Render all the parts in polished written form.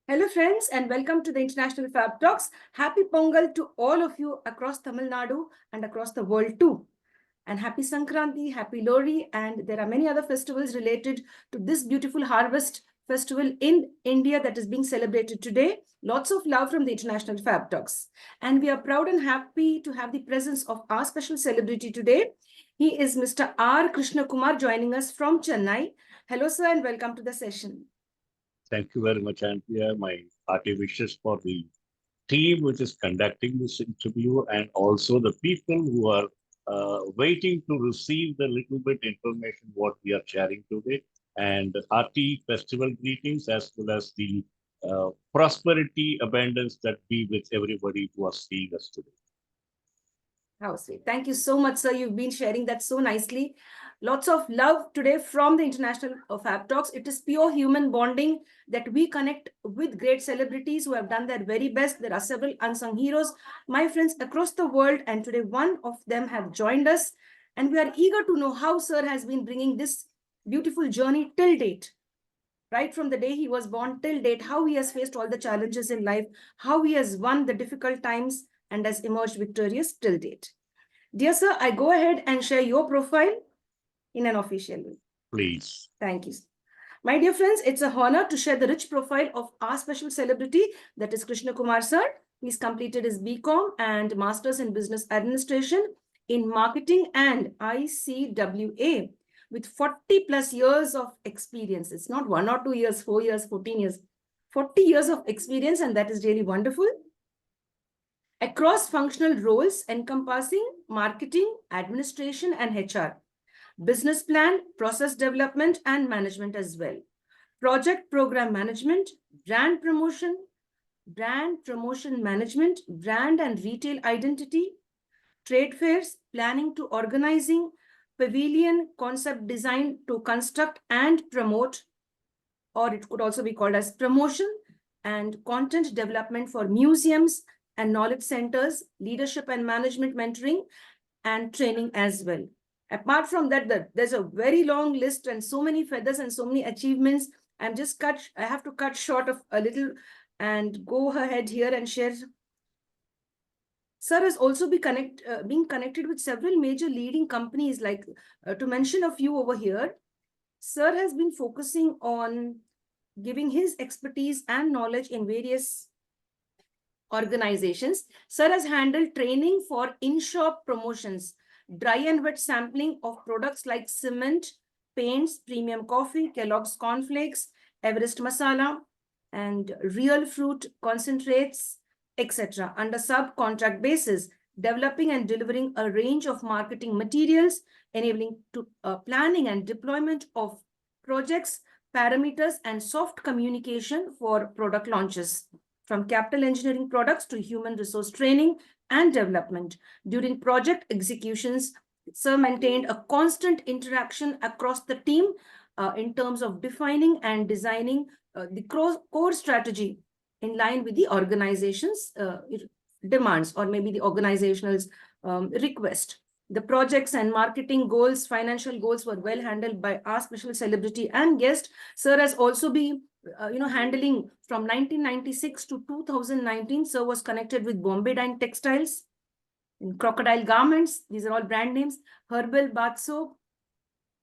Hello friends and welcome to the International Fab Talks. Happy Pongal to all of you across Tamil Nadu and across the world too. And happy Sankranti, happy Lori, and there are many other festivals related to this beautiful harvest festival in India that is being celebrated today. Lots of love from the International Fab Talks. And we are proud and happy to have the presence of our special celebrity today. He is Mr. R. Krishna Kumar joining us from Chennai. Hello sir and welcome to the session. Thank you very much, Anthea. My hearty wishes for the team which is conducting this interview and also the people who are waiting to receive the little bit information what we are sharing today. And hearty festival greetings as well as the prosperity, abundance that be with everybody who are seeing us today. How sweet. Thank you so much, sir. You've been sharing that so nicely. Lots of love today from the International Fab Talks. It is pure human bonding that we connect with great celebrities who have done their very best. There are several unsung heroes, my friends, across the world. And today one of them have joined us. And we are eager to know how sir has been bringing this beautiful journey till date. Right from the day he was born till date, how he has faced all the challenges in life, how he has won the difficult times and has emerged victorious till date. Dear sir, I go ahead and share your profile in an official way. Please. Thank you. My dear friends, it's a honor to share the rich profile of our special celebrity, that is Krishna Kumar sir. He's completed his BCom and Masters in Business Administration in Marketing and ICWA with 40 plus years of experience. It's not 1 or 2 years, 4 years, 14 years, 40 years of experience, and that is really wonderful. Across functional roles encompassing marketing, administration, and HR, business plan, process development, and management as well. Project program management, brand promotion management, brand and retail identity, trade fairs, planning to organizing, pavilion concept design to construct and promote, or it could also be called as promotion, and content development for museums and knowledge centers, leadership and management mentoring, and training as well. Apart from that, there's a very long list and so many feathers and so many achievements. I have to cut short of a little and go ahead here and share. Sir has also been connected with several major leading companies, like to mention a few over here. Sir has been focusing on giving his expertise and knowledge in various organizations. Sir has handled training for in-shop promotions, dry and wet sampling of products like cement, paints, premium coffee, Kellogg's cornflakes, Everest masala, and real fruit concentrates, etc. under subcontract basis, developing and delivering a range of marketing materials, enabling to planning and deployment of projects, parameters, and soft communication for product launches, from capital engineering products to human resource training and development. During project executions, Sir maintained a constant interaction across the team in terms of defining and designing the core strategy in line with the organization's demands, or maybe the organizational's request. The projects and marketing goals, financial goals were well handled by our special celebrity and guest. Sir has also been handling from 1996 to 2019. Sir was connected with Bombay Dyeing Textiles, in Crocodile Garments. These are all brand names. Herbal Bath Soap,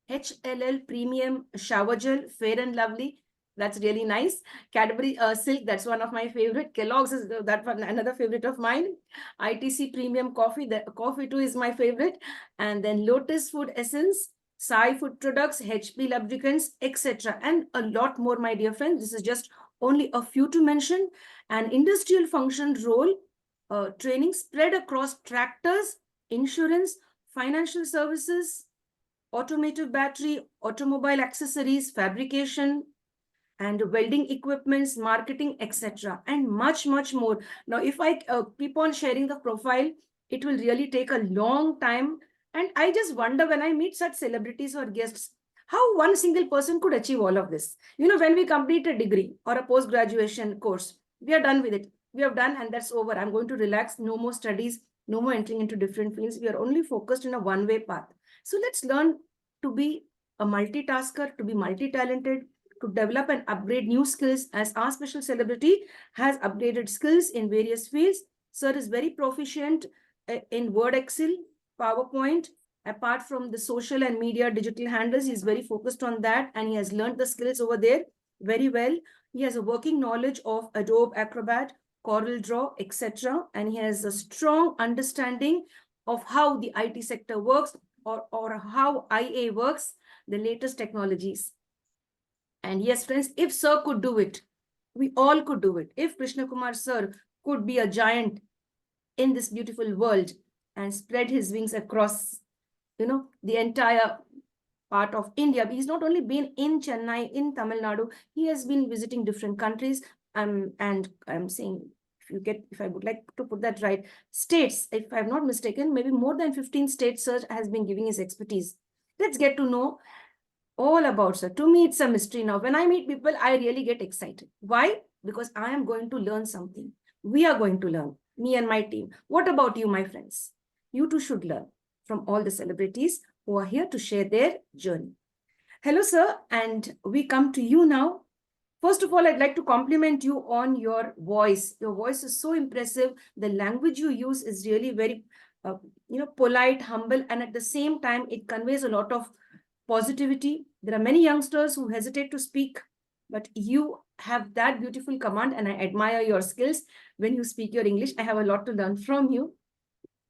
HLL Premium Shower Gel, Fair and Lovely. That's really nice. Cadbury Silk, that's one of my favorite. Kellogg's is that one, another favorite of mine. ITC Premium Coffee, the coffee too is my favorite. And then Lotus Food Essence, Sai Food Products, HP Lubricants, etc. And a lot more, my dear friends. This is just only a few to mention. An industrial function role training spread across tractors, insurance, financial services, automotive battery, automobile accessories, fabrication, and welding equipments, marketing, etc. and much, much more. Now, if I keep on sharing the profile, it will really take a long time. And I just wonder, when I meet such celebrities or guests, how one single person could achieve all of this. When we complete a degree or a post-graduation course, we are done with it. We have done and that's over. I'm going to relax. No more studies, no more entering into different fields. We are only focused in a one-way path. So let's learn to be a multitasker, to be multi-talented, to develop and upgrade new skills, as our special celebrity has upgraded skills in various fields. Sir is very proficient in Word, Excel, PowerPoint. Apart from the social and media digital handles, he's very focused on that, and he has learned the skills over there very well. He has a working knowledge of Adobe Acrobat, Corel Draw, etc. And he has a strong understanding of how the IT sector works, or how IA works, the latest technologies. And yes, friends, if sir could do it, we all could do it. If Krishna Kumar sir could be a giant in this beautiful world and spread his wings across, the entire part of India. He's not only been in Chennai, in Tamil Nadu, he has been visiting different countries. And I'm saying, if I would like to put that right, states, if I'm not mistaken, maybe more than 15 states sir has been giving his expertise. Let's get to know all about sir. To me, it's a mystery now. When I meet people, I really get excited. Why? Because I am going to learn something. We are going to learn, me and my team. What about you, my friends? You too should learn from all the celebrities who are here to share their journey. Hello, sir, and we come to you now. First of all, I'd like to compliment you on your voice. Your voice is so impressive. The language you use is really very, polite, humble, and at the same time, it conveys a lot of positivity. There are many youngsters who hesitate to speak, but you have that beautiful command, and I admire your skills. When you speak your English, I have a lot to learn from you.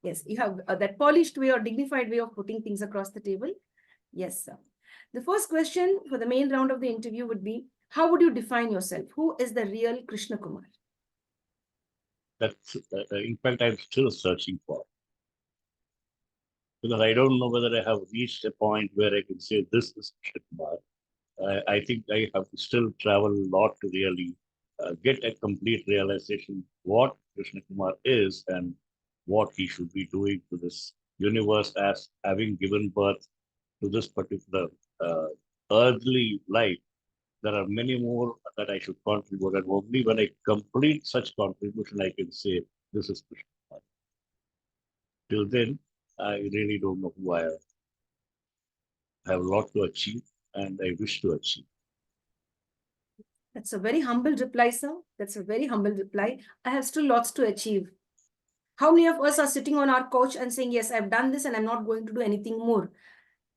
Yes, you have that polished way or dignified way of putting things across the table. Yes, sir. The first question for the main round of the interview would be, how would you define yourself? Who is the real Krishna Kumar? That's, in fact, I'm still searching for. Because I don't know whether I have reached a point where I can say this is Krishna Kumar. I think I have to still travel a lot to really get a complete realization what Krishna Kumar is and what he should be doing to this universe as having given birth to this particular earthly life. There are many more that I should contribute, and only when I complete such contribution, I can say this is Krishna Kumar. Till then, I really don't know who I am. I have a lot to achieve, and I wish to achieve. That's a very humble reply, sir. That's a very humble reply. I have still lots to achieve. How many of us are sitting on our couch and saying, yes, I've done this and I'm not going to do anything more?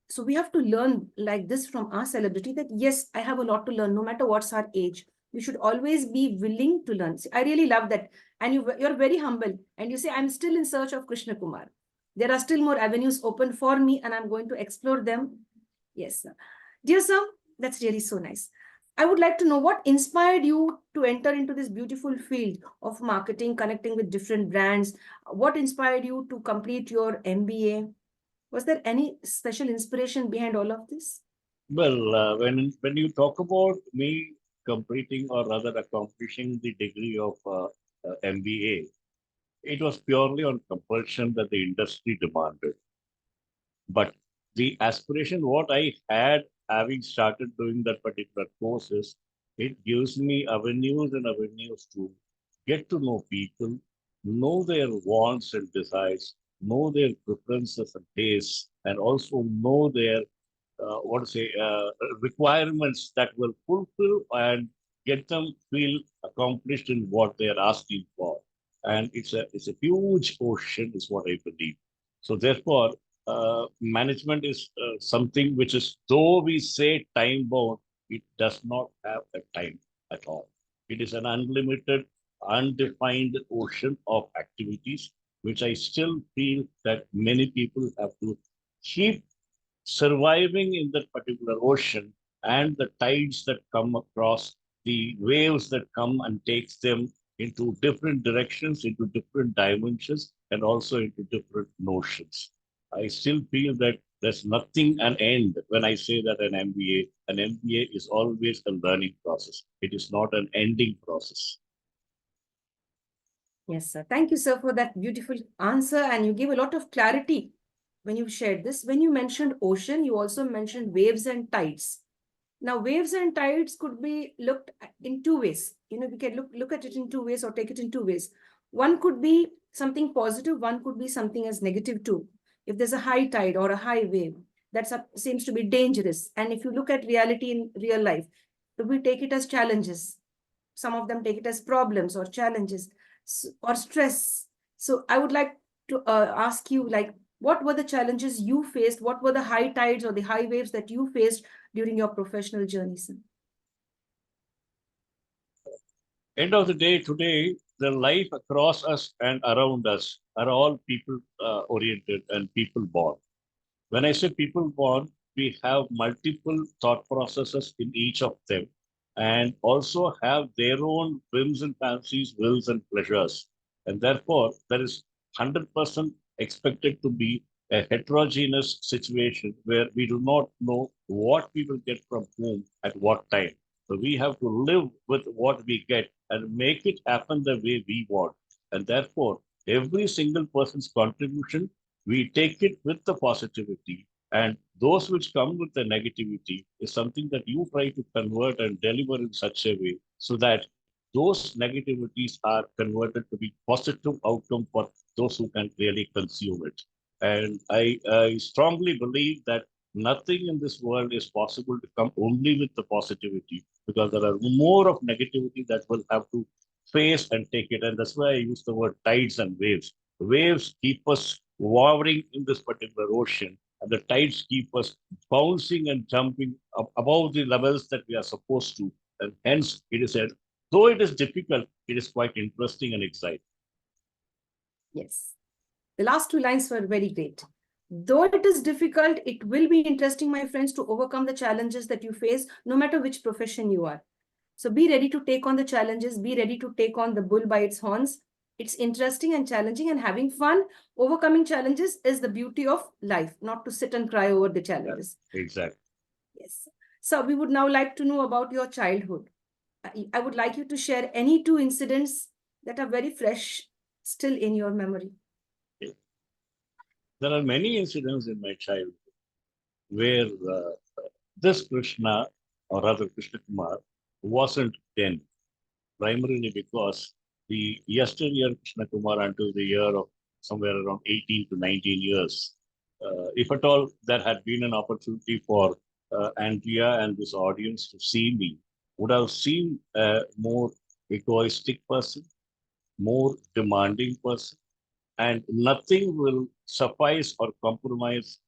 So we have to learn like this from our celebrity, that yes, I have a lot to learn, no matter what's our age. We should always be willing to learn. See, I really love that. And you're very humble. And you say, I'm still in search of Krishna Kumar. There are still more avenues open for me, and I'm going to explore them. Yes, sir. Dear sir, that's really so nice. I would like to know what inspired you to enter into this beautiful field of marketing, connecting with different brands. What inspired you to complete your MBA? Was there any special inspiration behind all of this? Well, when you talk about me completing or rather accomplishing the degree of MBA, it was purely on compulsion that the industry demanded. But the aspiration, what I had having started doing that particular course is, it gives me avenues and avenues to get to know people, know their wants and desires, know their preferences and tastes, and also know their requirements that will fulfill and get them feel accomplished in what they are asking for. And it's a huge ocean, is what I believe. So therefore, management is something which is, though we say time bound, it does not have a time at all. It is an unlimited, undefined ocean of activities, which I still feel that many people have to keep surviving in that particular ocean, and the tides that come across, the waves that come and takes them into different directions, into different dimensions, and also into different notions. I still feel that there's nothing an end when I say that an MBA is always a learning process. It is not an ending process. Yes, sir. Thank you, sir, for that beautiful answer. And you gave a lot of clarity when you shared this. When you mentioned ocean, you also mentioned waves and tides. Now, waves and tides could be looked at in two ways. We can look at it in two ways or take it in two ways. One could be something positive. One could be something as negative too. If there's a high tide or a high wave, that seems to be dangerous. And if you look at reality in real life, we take it as challenges. Some of them take it as problems or challenges or stress. So I would like to ask you, like, what were the challenges you faced? What were the high tides or the high waves that you faced during your professional journey, sir? End of the day, today, the life across us and around us are all people oriented and people born. When I say people born, we have multiple thought processes in each of them and also have their own whims and fancies, wills and pleasures. And therefore, there is 100% expected to be a heterogeneous situation where we do not know what we will get from whom at what time. So we have to live with what we get and make it happen the way we want. And therefore, every single person's contribution, we take it with the positivity, and those which come with the negativity is something that you try to convert and deliver in such a way so that those negativities are converted to be positive outcome for those who can really consume it. And I strongly believe that nothing in this world is possible to come only with the positivity, because there are more of negativity that will have to face and take it. And that's why I use the word tides and waves. Waves keep us wavering in this particular ocean, and the tides keep us bouncing and jumping above the levels that we are supposed to. And hence, it is said, though it is difficult, it is quite interesting and exciting. Yes. The last two lines were very great. Though it is difficult, it will be interesting, my friends, to overcome the challenges that you face, no matter which profession you are. So be ready to take on the challenges, be ready to take on the bull by its horns. It's interesting and challenging and having fun. Overcoming challenges is the beauty of life, not to sit and cry over the challenges. Yeah, exactly. Yes. So we would now like to know about your childhood. I would like you to share any two incidents that are very fresh, still in your memory. There are many incidents in my childhood where this Krishna, or rather Krishna Kumar, wasn't 10, primarily because the yesteryear Krishna Kumar until the year of somewhere around 18 to 19 years, if at all there had been an opportunity for Andrea and this audience to see me, would have seen a more egoistic person, more demanding person, and nothing will suffice or compromise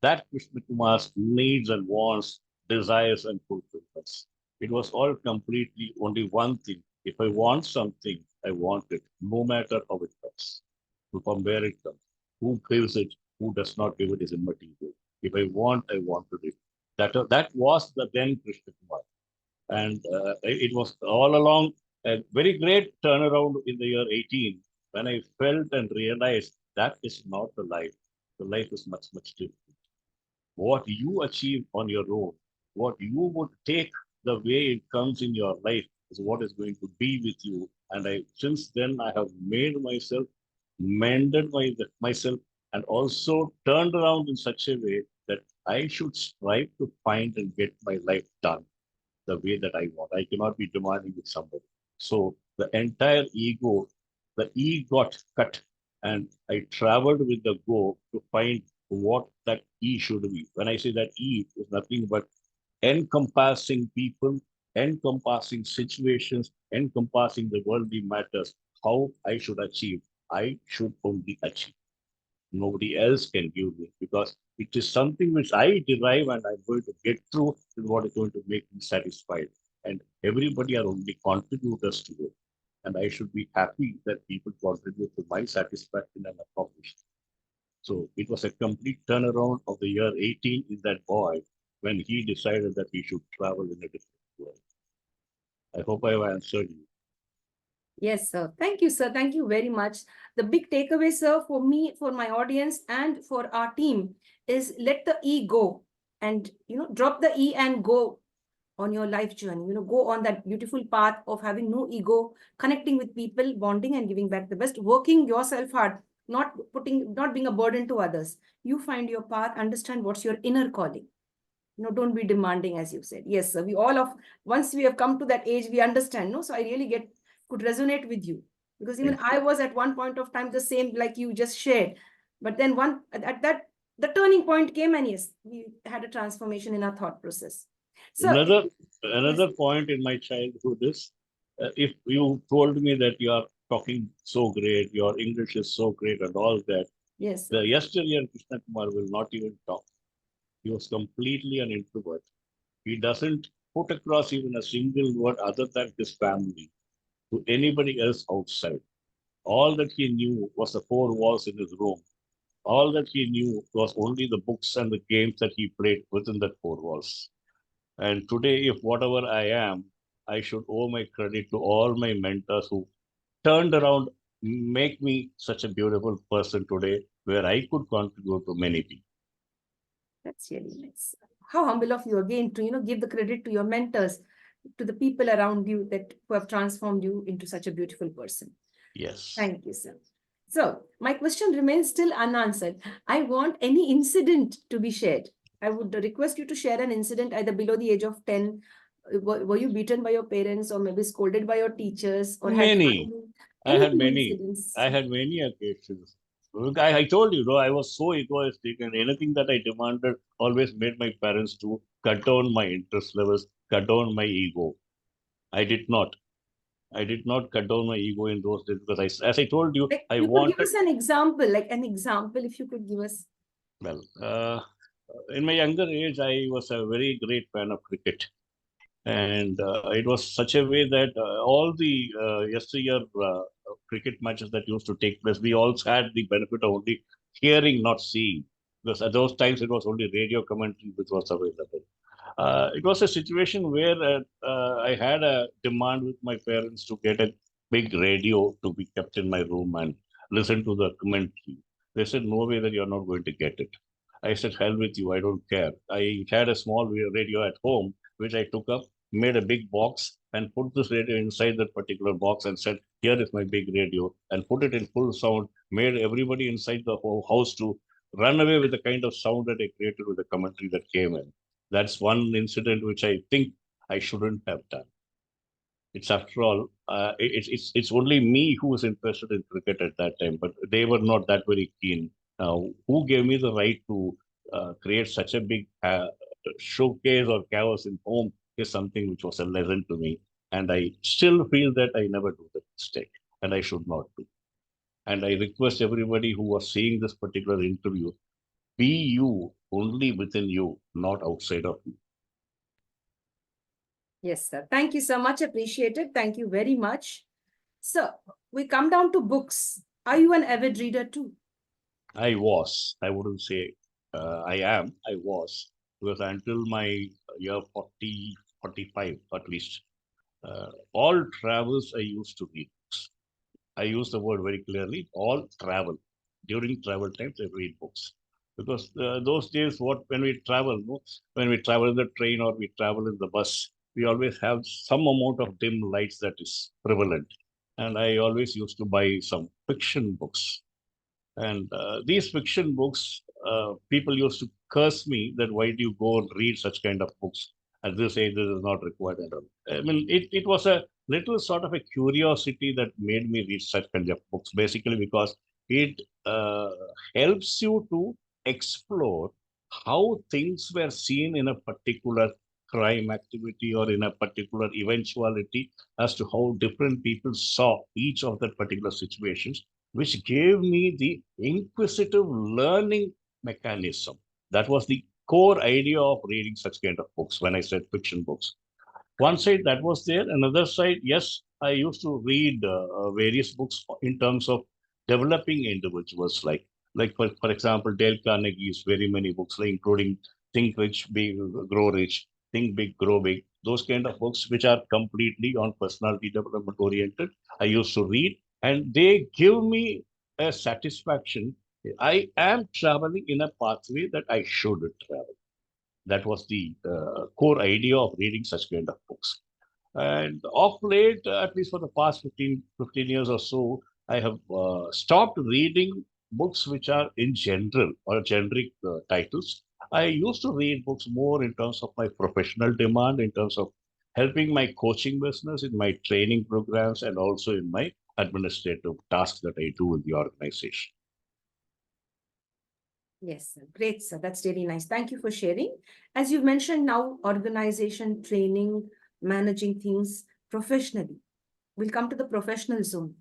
that Krishna Kumar's needs and wants, desires and fulfillments. It was all completely only one thing. If I want something, I want it, no matter how it comes, from where it comes, who gives it, who does not give it is immaterial. If I want it. That was the then Krishna Kumar. And it was all along a very great turnaround in the year 18 when I felt and realized that is not the life. The life is much, much different. What you achieve on your own, what you would take the way it comes in your life is what is going to be with you. And since then, I have made myself, mended myself, and also turned around in such a way that I should strive to find and get my life done the way that I want. I cannot be demanding with somebody. So the entire ego, the E got cut, and I traveled with the go to find what that E should be. When I say that E is nothing but encompassing people, encompassing situations, encompassing the worldly matters, how I should achieve. I should only achieve. Nobody else can give me, because it is something which I derive and I'm going to get through is what is going to make me satisfied. And everybody are only contributors to it. And I should be happy that people contribute to my satisfaction and accomplishment. So it was a complete turnaround of the year 18 in that boy when he decided that he should travel in a different world. I hope I have answered you. Yes, sir. Thank you, sir. Thank you very much. The big takeaway, sir, for me, for my audience, and for our team is let the E go, and drop the E and go on your life journey. Go on that beautiful path of having no ego, connecting with people, bonding and giving back the best, working yourself hard, not being a burden to others. You find your path, understand what's your inner calling. Don't be demanding, as you said. Yes, sir. We all once we have come to that age, we understand. No, so I really could resonate with you, because even I was at one point of time the same, like you just shared. But then the turning point came, and yes, we had a transformation in our thought process. So, Another point in my childhood is, if you told me that you are talking so great, your English is so great and all that, yes, the yesteryear Krishna Kumar will not even talk. He was completely an introvert. He doesn't put across even a single word other than his family to anybody else outside. All that he knew was the four walls in his room. All that he knew was only the books and the games that he played within that four walls. And today, if whatever I am, I should owe my credit to all my mentors who turned around, make me such a beautiful person today, where I could contribute to many people. that's really nice. How humble of you again to, give the credit to your mentors, to the people around you that who have transformed you into such a beautiful person. Yes. Thank you, sir. So, my question remains still unanswered. I want any incident to be shared. I would request you to share an incident either below the age of 10. Were you beaten by your parents or maybe scolded by your teachers or had Many. I any had many. incidents? I had many occasions. Look, I told you, I was so egoistic, and anything that I demanded always made my parents to cut down my interest levels, cut down my ego. I did not. I did not cut down my ego in those days because, as I told you, Like I you could give wanted. us an example, like an example, if you could give us. Well, in my younger age, I was a very great fan of cricket. And it was such a way that all the yesteryear cricket matches that used to take place, we also had the benefit of only hearing, not seeing. Because at those times, it was only radio commentary which was available. It was a situation where I had a demand with my parents to get a big radio to be kept in my room and listen to the commentary. They said, no way that you're not going to get it. I said, hell with you, I don't care. I had a small radio at home, which I took up, made a big box, and put this radio inside that particular box and said, here is my big radio, and put it in full sound, made everybody inside the whole house to run away with the kind of sound that I created with the commentary that came in. That's one incident which I think I shouldn't have done. It's after all, it's only me who was interested in cricket at that time, but they were not that very keen. Who gave me the right to create such a big showcase or chaos in home is something which was a lesson to me, and I still feel that I never do that mistake, and I should not do. And I request everybody who was seeing this particular interview, be you only within you, not outside of you. Yes, sir. Thank you so much. Appreciated. Thank you very much. So, we come down to books. Are you an avid reader too? I was. I wouldn't say I am. I was. Because until my year 40, 45 at least, all travels I used to read. I use the word very clearly, all travel. During travel times, I read books. Because those days, when we travel, no, when we travel in the train or we travel in the bus, we always have some amount of dim lights that is prevalent. And I always used to buy some fiction books. And these fiction books, people used to curse me that why do you go and read such kind of books? At this age, this is not required at all. I mean, it was a little sort of a curiosity that made me read such kind of books, basically because it helps you to explore how things were seen in a particular crime activity or in a particular eventuality as to how different people saw each of that particular situations, which gave me the inquisitive learning mechanism. That was the core idea of reading such kind of books when I said fiction books. One side that was there, another side, yes, I used to read various books in terms of developing individuals, like for example, Dale Carnegie's very many books, like including Think Rich, Grow Rich, Think Big, Grow Big, those kind of books which are completely on personality development oriented. I used to read, and they give me a satisfaction. I am traveling in a pathway that I should travel. That was the core idea of reading such kind of books. And of late, at least for the past 15 years or so, I have stopped reading books which are in general or generic titles. I used to read books more in terms of my professional demand, in terms of helping my coaching business, in my training programs, and also in my administrative tasks that I do in the organization. Yes, sir. Great, sir. That's really nice. Thank you for sharing. As you've mentioned now, organization, training, managing things professionally. We'll come to the professional zone.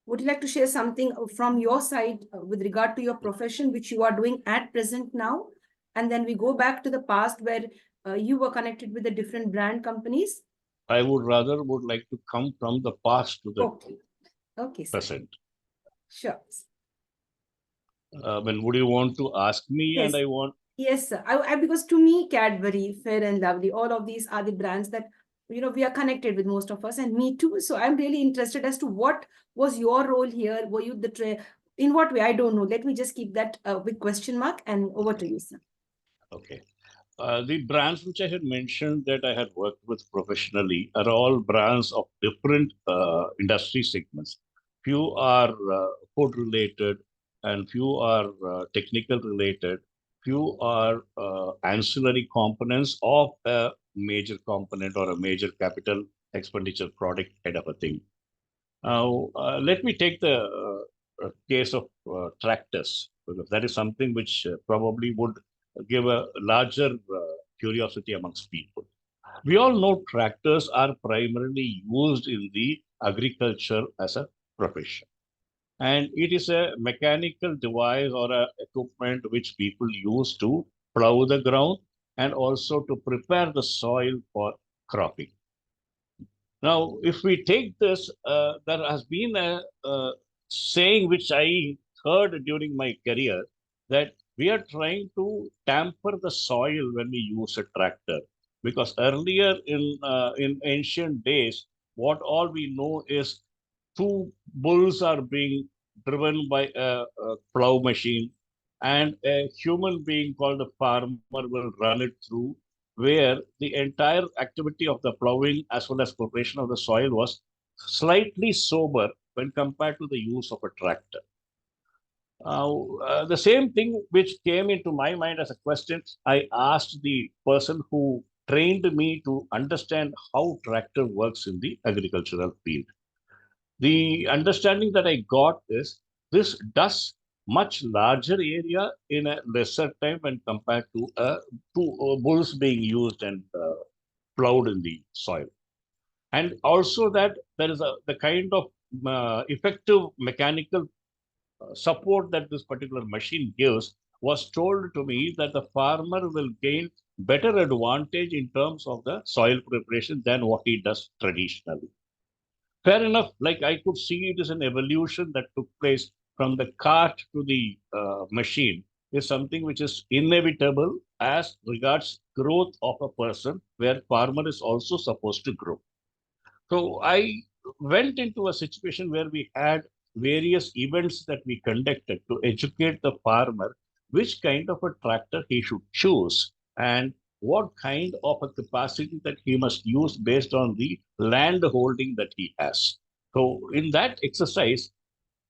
Would you like to share something from your side with regard to your profession, which you are doing at present now? And then we go back to the past where you were connected with the different brand companies. I would like to come from the past to the Okay. Okay, sir. present. Sure. Would you want to ask me? Yes. And I want. Yes, sir. Because to me, Cadbury, Fair and Lovely, all of these are the brands that, we are connected with, most of us, and me too. So I'm really interested as to what was your role here? Were you in what way? I don't know. Let me just keep that with question mark, and over to you, sir. Okay. The brands which I had mentioned that I had worked with professionally are all brands of different industry segments. Few are food related, and few are technical related. Few are ancillary components of a major component or a major capital expenditure product kind of a thing. Now, let me take the case of tractors, because that is something which probably would give a larger curiosity amongst people. We all know tractors are primarily used in the agriculture as a profession. And it is a mechanical device or a equipment which people use to plow the ground and also to prepare the soil for cropping. Now, if we take this, there has been a saying which I heard during my career that we are trying to tamper the soil when we use a tractor. Because earlier in ancient days, what all we know is two bulls are being driven by a plow machine, and a human being called a farmer will run it through, where the entire activity of the plowing as well as preparation of the soil was slightly sober when compared to the use of a tractor. The same thing which came into my mind as a question, I asked the person who trained me to understand how tractor works in the agricultural field. The understanding that I got is this does much larger area in a lesser time when compared to two bulls being used and plowed in the soil. And also that there is the kind of effective mechanical support that this particular machine gives was told to me that the farmer will gain better advantage in terms of the soil preparation than what he does traditionally. Fair enough. Like I could see it is an evolution that took place from the cart to the machine is something which is inevitable as regards growth of a person where farmer is also supposed to grow. So I went into a situation where we had various events that we conducted to educate the farmer which kind of a tractor he should choose and what kind of a capacity that he must use based on the land holding that he has. So in that exercise,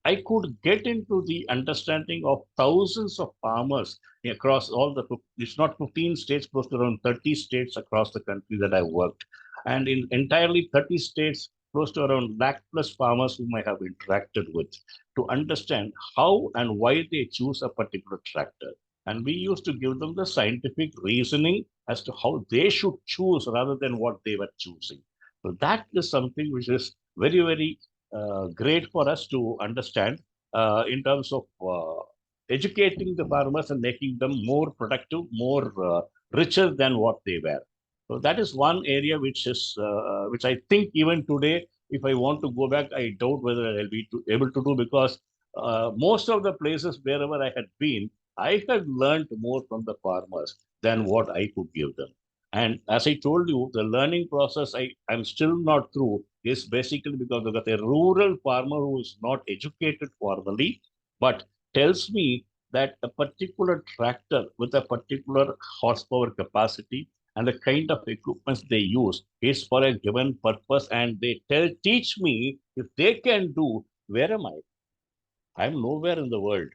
I could get into the understanding of thousands of farmers across all the, it's not 15 states, close to around 30 states across the country that I worked. And in entirely 30 states, close to around lakh plus farmers whom I have interacted with to understand how and why they choose a particular tractor. And we used to give them the scientific reasoning as to how they should choose rather than what they were choosing. So that is something which is very, very great for us to understand in terms of educating the farmers and making them more productive, more richer than what they were. So that is one area which I think even today, if I want to go back, I doubt whether I'll be able to do because most of the places wherever I had been, I had learned more from the farmers than what I could give them. And as I told you, the learning process I'm still not through is basically because of a rural farmer who is not educated formally, but tells me that a particular tractor with a particular horsepower capacity and the kind of equipment they use is for a given purpose. And they teach me if they can do, where am I? I'm nowhere in the world.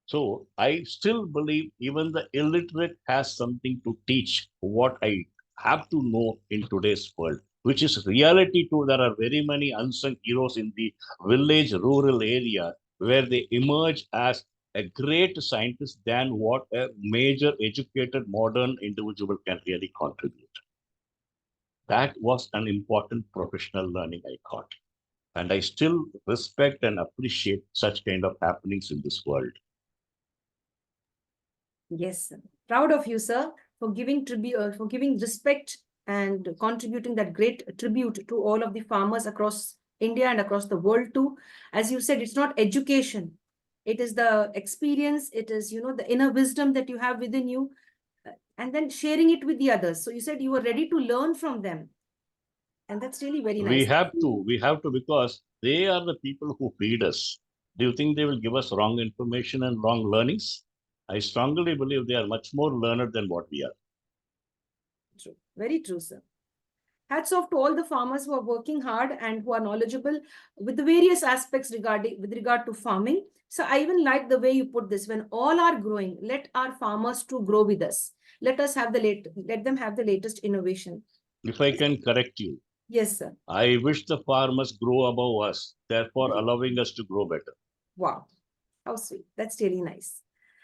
So I still believe even the illiterate has something to teach what I have to know in today's world, which is reality too. There are very many unsung heroes in the village, rural area where they emerge as a great scientist than what a major educated modern individual can really contribute. That was an important professional learning I got. And I still respect and appreciate such kind of happenings in this world. Yes, sir. Proud of you, sir, for giving tribute, for giving respect and contributing that great tribute to all of the farmers across India and across the world too. As you said, it's not education. It is the experience. It is, the inner wisdom that you have within you, and then sharing it with the others. So you said you were ready to learn from them. And that's really very We nice. have to, because they are the people who feed us. Do you think they will give us wrong information and wrong learnings? I strongly believe they are much more learned than what we are. True. Very true, sir. Hats off to all the farmers who are working hard and who are knowledgeable with the various aspects with regard to farming. So I even like the way you put this. When all are growing, let our farmers to grow with us. Let them have the latest innovation. If I can correct you, Yes, sir. I wish the farmers grow above us, therefore allowing us to grow better. Wow. How sweet. That's really nice.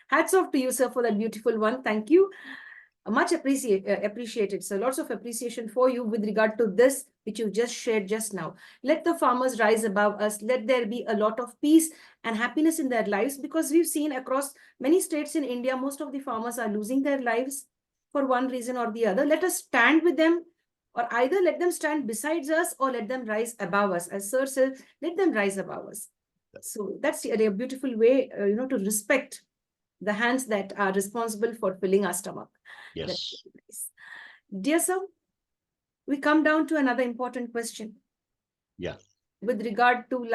Hats off to you, sir, for that beautiful one. Thank you. Much appreciated. So lots of appreciation for you with regard to this, which you just shared just now. Let the farmers rise above us. Let there be a lot of peace and happiness in their lives, because we've seen across many states in India, most of the farmers are losing their lives for one reason or the other. Let us stand with them, or either let them stand besides us or let them rise above us. As sir said, let them rise above us. So that's a beautiful way, to respect the hands that are responsible for filling our stomach. Yes. That's really nice. Dear sir, we come down to another important question. Yeah. With regard to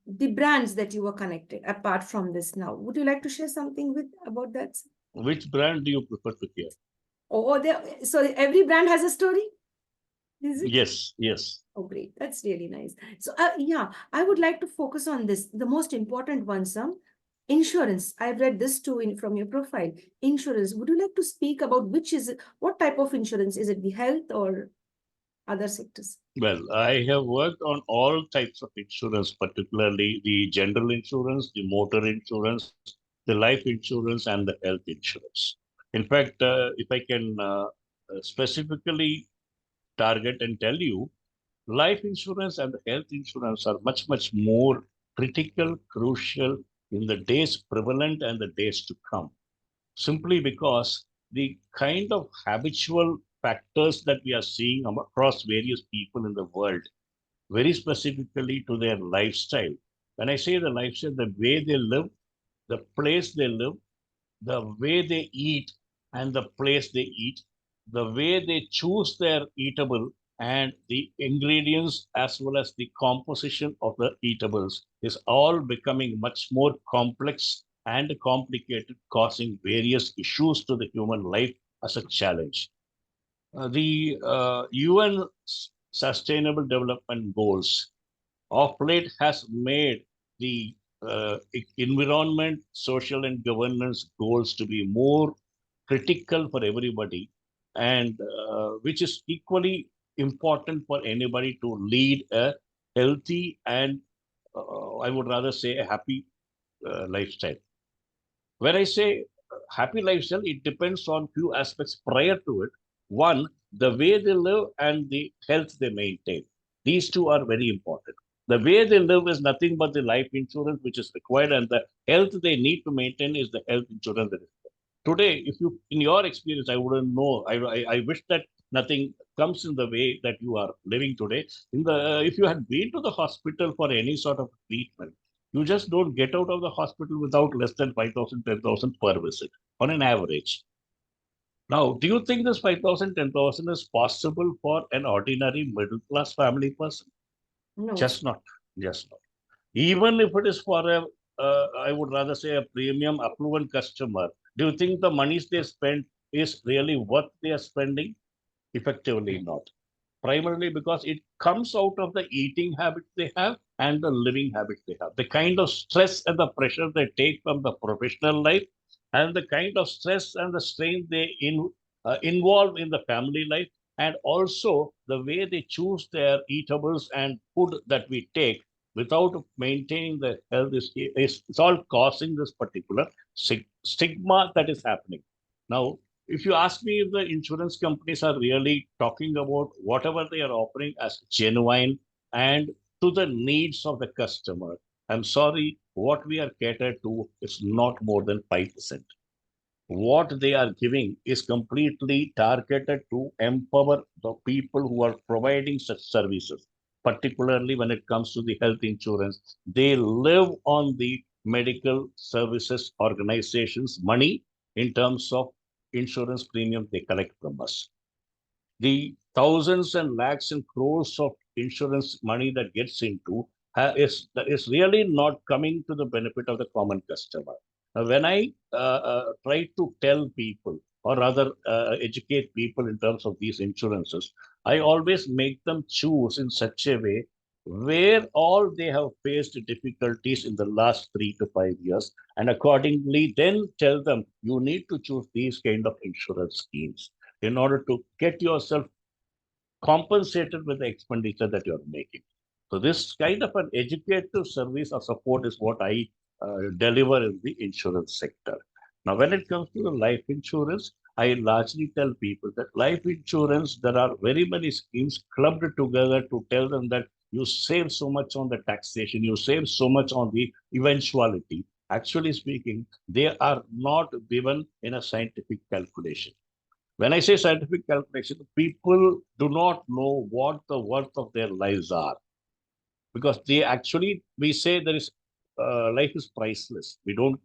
the brands that you were connected apart from this now. Would you like to share something about that, sir? Which brand do you prefer to hear? Oh, so every brand has a story? Is it? Yes. Oh, great. That's really nice. So, yeah, I would like to focus on this. The most important one, sir. Insurance. I've read this too from your profile. Insurance. Would you like to speak about what type of insurance? Is it the health or other sectors? Well, I have worked on all types of insurance, particularly the general insurance, the motor insurance, the life insurance, and the health insurance. In fact, if I can specifically target and tell you, life insurance and the health insurance are much more critical, crucial in the days prevalent and the days to come, simply because the kind of habitual factors that we are seeing across various people in the world, very specifically to their lifestyle. When I say the lifestyle, the way they live, the place they live, the way they eat and the place they eat, the way they choose their eatable, and the ingredients as well as the composition of the eatables is all becoming much more complex and complicated, causing various issues to the human life as a challenge. The UN Sustainable Development Goals of late has made the environment, social, and governance goals to be more critical for everybody, and which is equally important for anybody to lead a healthy and I would rather say a happy lifestyle. When I say happy lifestyle, it depends on few aspects prior to it. One, the way they live and the health they maintain. These two are very important. The way they live is nothing but the life insurance which is required, and the health they need to maintain is the health insurance that is required. Today, if you, in your experience, I wouldn't know. I wish that nothing comes in the way that you are living today. If you had been to the hospital for any sort of treatment, you just don't get out of the hospital without less than 5,000, 10,000 per visit on an average. Now, do you think this 5,000, 10,000 is possible for an ordinary middle class family person? No. Just not. Just not. Even if it is for I would rather say a premium affluent customer, do you think the monies they spend is really what they are spending? Effectively not. Primarily because it comes out of the eating habits they have and the living habits they have. The kind of stress and the pressure they take from the professional life, and the kind of stress and the strain they involve in the family life, and also the way they choose their eatables and food that we take, without maintaining the health is it's all causing this particular stigma that is happening. Now, if you ask me if the insurance companies are really talking about whatever they are offering as genuine and to the needs of the customer, I'm sorry, what we are catered to is not more than 5%. What they are giving is completely targeted to empower the people who are providing such services, particularly when it comes to the health insurance. They live on the medical services organizations' money in terms of insurance premium they collect from us. The thousands and lakhs and crores of insurance money that gets into is really not coming to the benefit of the common customer. When I try to tell people, or rather educate people in terms of these insurances, I always make them choose in such a way where all they have faced difficulties in the last 3 to 5 years, and accordingly then tell them you need to choose these kind of insurance schemes in order to get yourself compensated with the expenditure that you're making. So this kind of an educative service or support is what I deliver in the insurance sector. Now, when it comes to the life insurance, I largely tell people that life insurance, there are very many schemes clubbed together to tell them that you save so much on the taxation, you save so much on the eventuality. Actually speaking, they are not given in a scientific calculation. When I say scientific calculation, people do not know what the worth of their lives are, because they actually, we say there is life is priceless.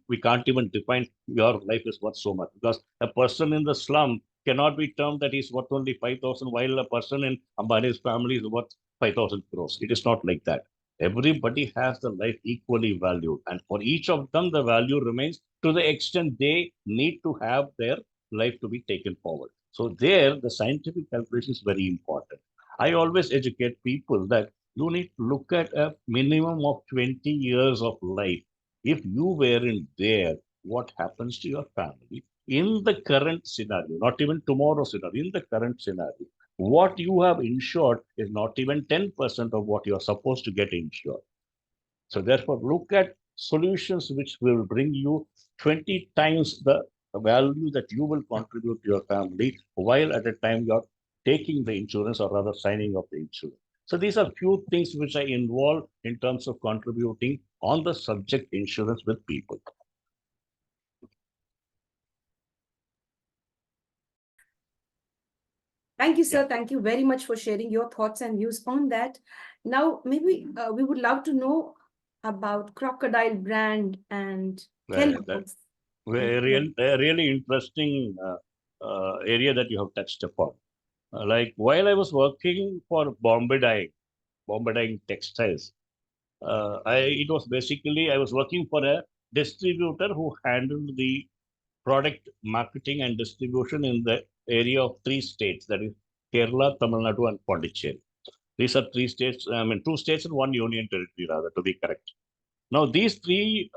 We can't even define your life is worth so much, because a person in the slum cannot be termed that he's worth only 5,000, while a person in Ambani's family is worth 5,000 crores. It is not like that. Everybody has the life equally valued, and for each of them, the value remains to the extent they need to have their life to be taken forward. So there, the scientific calculation is very important. I always educate people that you need to look at a minimum of 20 years of life. If you weren't there, what happens to your family in the current scenario, not even tomorrow's scenario, in the current scenario? What you have insured is not even 10% of what you are supposed to get insured. So therefore, look at solutions which will bring you 20 times the value that you will contribute to your family, while at a time you're taking the insurance, or rather signing up the insurance. So these are few things which I involve in terms of contributing on the subject insurance with people. Thank you, sir. Thank you very much for sharing your thoughts and views on that. Now, maybe we would love to know about Crocodile Brand and That's Kellogg's. a really interesting area that you have touched upon. Like while I was working for Bombay Dyeing Textiles, it was basically I was working for a distributor who handled the product marketing and distribution in the area of 3 states, that is Kerala, Tamil Nadu, and Pondicherry. These are 3 states, I mean, 2 states and one union territory, rather, to be correct. Now, these three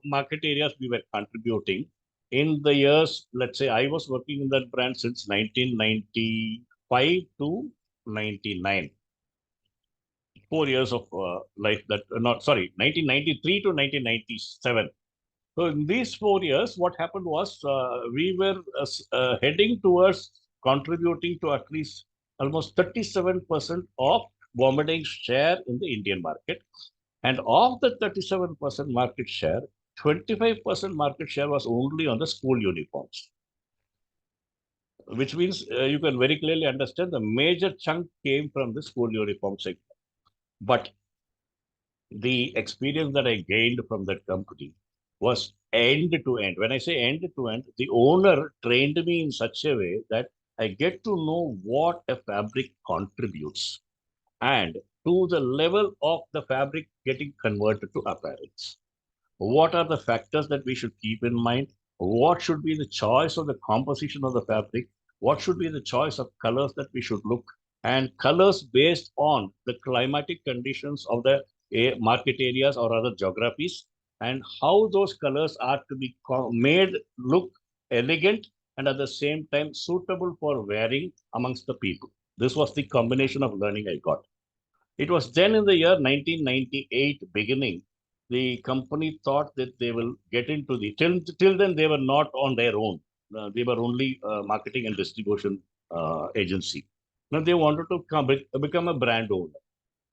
market areas we were contributing in the years, let's say I was working in that brand since 1995 to 99. 4 years of life that, not sorry, 1993 to 1997. So in these 4 years, what happened was we were heading towards contributing to at least almost 37% of Bombardiing's share in the Indian market. And of the 37% market share, 25% market share was only on the school uniforms, which means you can very clearly understand the major chunk came from the school uniform segment. But the experience that I gained from that company was end to end. When I say end to end, the owner trained me in such a way that I get to know what a fabric contributes, and to the level of the fabric getting converted to apparels. What are the factors that we should keep in mind? What should be the choice of the composition of the fabric? What should be the choice of colors that we should look? And colors based on the climatic conditions of the market areas or other geographies, and how those colors are to be made look elegant and at the same time suitable for wearing amongst the people. This was the combination of learning I got. It was then in the year 1998 beginning, the company thought that they will get into the, till then they were not on their own. They were only marketing and distribution agency. Now they wanted to become a brand owner.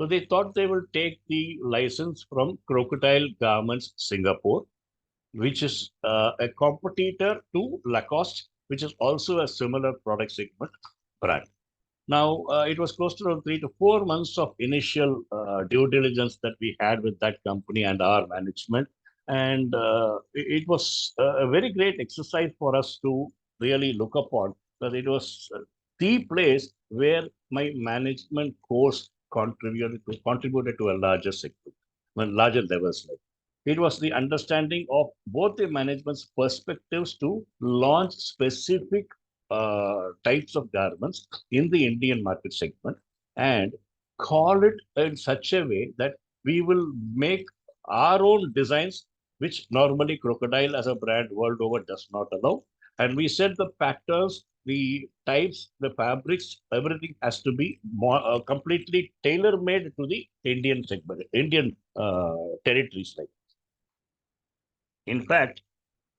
So they thought they will take the license from Crocodile Garments Singapore, which is a competitor to Lacoste, which is also a similar product segment brand. Now, it was close to around 3 to 4 months of initial due diligence that we had with that company and our management. And it was a very great exercise for us to really look upon, that it was the place where my management course contributed to a larger segment, larger levels. Like it was the understanding of both the management's perspectives to launch specific types of garments in the Indian market segment and call it in such a way that we will make our own designs, which normally Crocodile as a brand world over does not allow. And we said the patterns, the types, the fabrics, everything has to be more, completely tailor-made to the Indian segment, Indian territories. Like, in fact,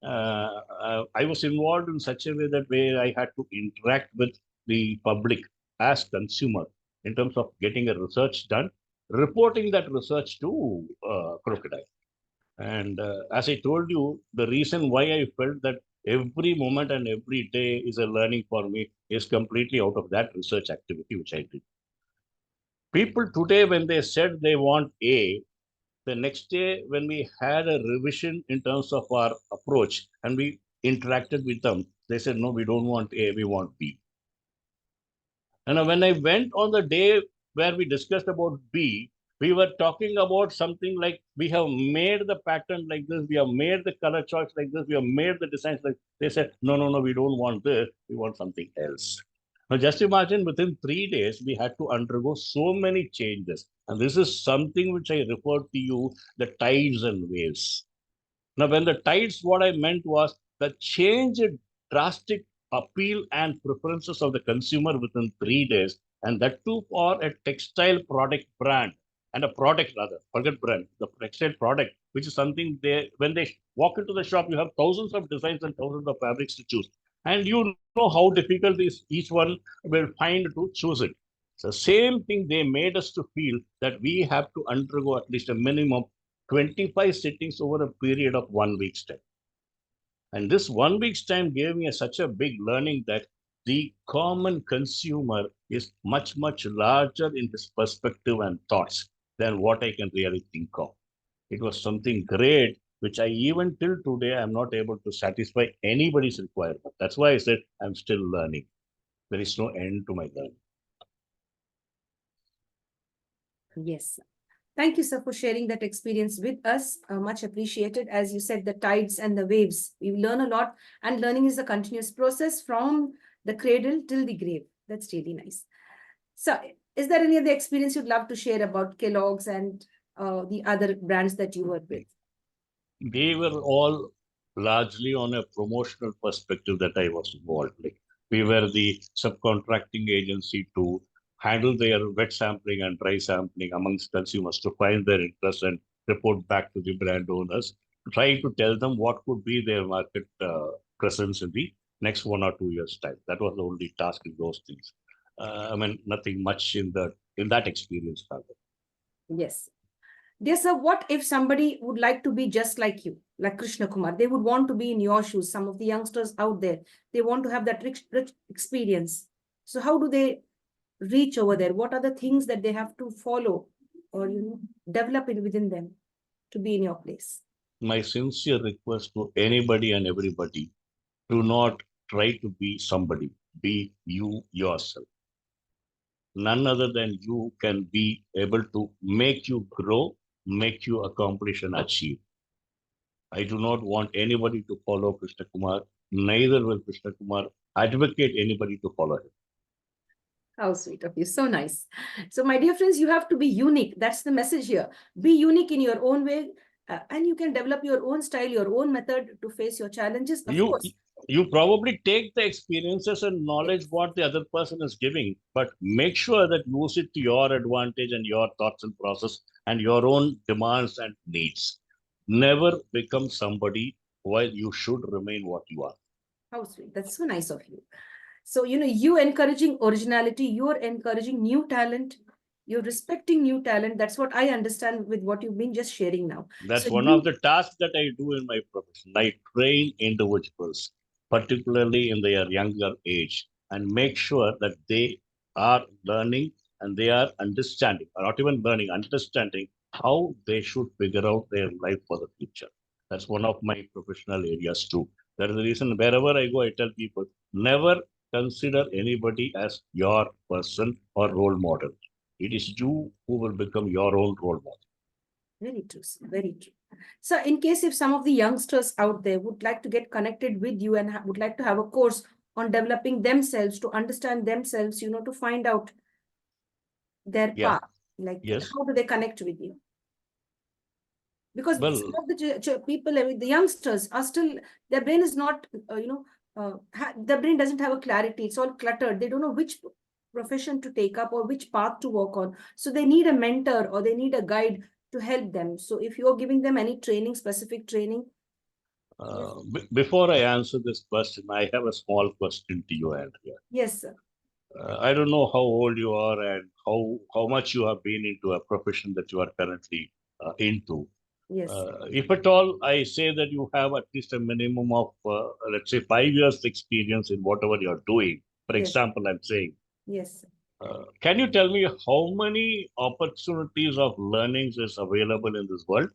I was involved in such a way that where I had to interact with the public as consumer in terms of getting a research done, reporting that research to Crocodile. And as I told you, the reason why I felt that every moment and every day is a learning for me is completely out of that research activity which I did. People today, when they said they want A, the next day when we had a revision in terms of our approach and we interacted with them, they said, no, we don't want A, we want B. And when I went on the day where we discussed about B, we were talking about something like we have made the pattern like this, we have made the color choice like this, we have made the designs like they said, no, no, no, we don't want this, we want something else. Now, just imagine within 3 days, we had to undergo so many changes. And this is something which I referred to you, the tides and waves. Now, when the tides, what I meant was the change in drastic appeal and preferences of the consumer within 3 days, and that too for a textile product brand and a product rather, forget brand, the textile product, which is something they, when they walk into the shop, you have thousands of designs and thousands of fabrics to choose. And you know how difficult is each one will find to choose it. So same thing they made us to feel that we have to undergo at least a minimum 25 sittings over a period of 1 week's time. And this 1 week's time gave me such a big learning that the common consumer is much, much larger in his perspective and thoughts than what I can really think of. It was something great, which I even till today, I'm not able to satisfy anybody's requirement. That's why I said I'm still learning. There is no end to my learning. Yes. Thank you, sir, for sharing that experience with us. Much appreciated. As you said, the tides and the waves. We learn a lot, and learning is a continuous process from the cradle till the grave. That's really nice. So, is there any other experience you'd love to share about Kellogg's and the other brands that you work with? They were all largely on a promotional perspective that I was involved. Like we were the subcontracting agency to handle their wet sampling and dry sampling amongst consumers to find their interest and report back to the brand owners, trying to tell them what could be their market presence in the next 1 or 2 years' time. That was the only task in those things. I mean, nothing much in that experience. Yes. Dear sir, what if somebody would like to be just like you, like Krishna Kumar? They would want to be in your shoes. Some of the youngsters out there, they want to have that rich experience. So how do they reach over there? What are the things that they have to follow or develop it within them to be in your place? My sincere request to anybody and everybody, do not try to be somebody, be you yourself. None other than you can be able to make you grow, make you accomplish and achieve. I do not want anybody to follow Krishna Kumar, neither will Krishna Kumar advocate anybody to follow him. How sweet of you. So nice. So my dear friends, you have to be unique. That's the message here. Be unique in your own way, and you can develop your own style, your own method to face your challenges. Of course. You probably take the experiences and knowledge Yes. what the other person is giving, but make sure that use it to your advantage and your thoughts and process and your own demands and needs. Never become somebody while you should remain what you are. How sweet. That's so nice of you. So, you encouraging originality, you're encouraging new talent, you're respecting new talent. That's what I understand with what you've been just sharing now. That's So one of you, the tasks that I do in my profession. I train individuals, particularly in their younger age, and make sure that they are learning and they are understanding, or not even learning, understanding how they should figure out their life for the future. That's one of my professional areas too. That is the reason wherever I go, I tell people never consider anybody as your person or role model. It is you who will become your own role model. very true, sir, very true. So in case if some of the youngsters out there would like to get connected with you and would like to have a course on developing themselves, to understand themselves, to find out their Yeah, path, like yes. how do they connect with you? Because some Well, of the people, I mean, the youngsters are still, their brain is not, their brain doesn't have a clarity. It's all cluttered. They don't know which profession to take up or which path to work on. So they need a mentor or they need a guide to help them. So if you're giving them any training, specific training, yes, before I answer this question, I have a small question to you, Andrea. yes, sir. I don't know how old you are and how much you have been into a profession that you are currently into. Yes, If at all, I say that you have at least a minimum of, let's say, 5 years experience in whatever you're doing. For yes, example, I'm saying, yes. can you tell me how many opportunities of learnings is available in this world?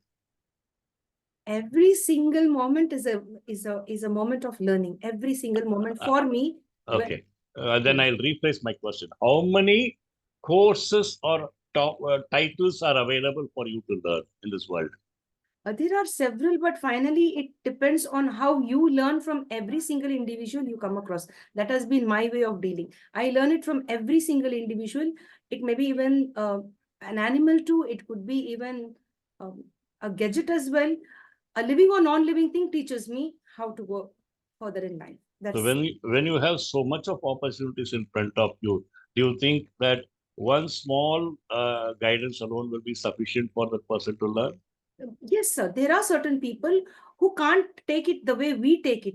Every single moment is a moment of learning. Every single moment Uh, for me, when Okay. Then I'll rephrase my question. How many courses or titles are available for you to learn in this world? There are several, but finally, it depends on how you learn from every single individual you come across. That has been my way of dealing. I learn it from every single individual. It may be even an animal too. It could be even um, a gadget as well. A living or non-living thing teaches me how to go further in life. So That's when you have so much of opportunities in front of you, do you think that one small guidance alone will be sufficient for the person to learn? yes, sir. There are certain people who can't take it the way we take it.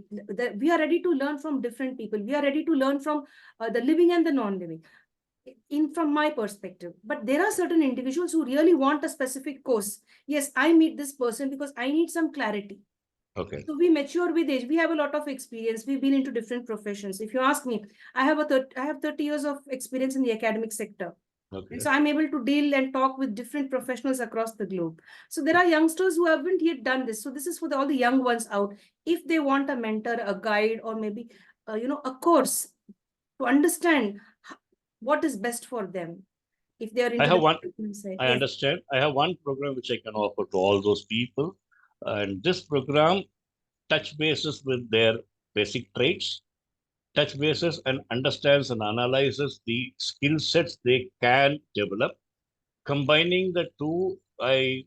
We are ready to learn from different people. We are ready to learn from the living and the non-living. In from my perspective, but there are certain individuals who really want a specific course. Yes, I meet this person because I need some clarity. Okay. So we mature with age. We have a lot of experience. We've been into different professions. If you ask me, I have 30 years of experience in the academic sector. And Okay. so I'm able to deal and talk with different professionals across the globe. So there are youngsters who haven't yet done this. So this is for all the young ones out. If they want a mentor, a guide, or maybe a course to understand what is best for them. If they are I into have the one. development side. I Yes, understand. I have one program which I can offer to all those people, and this program touch bases with their basic traits, touch bases and understands and analyzes the skill sets they can develop. Combining the two, I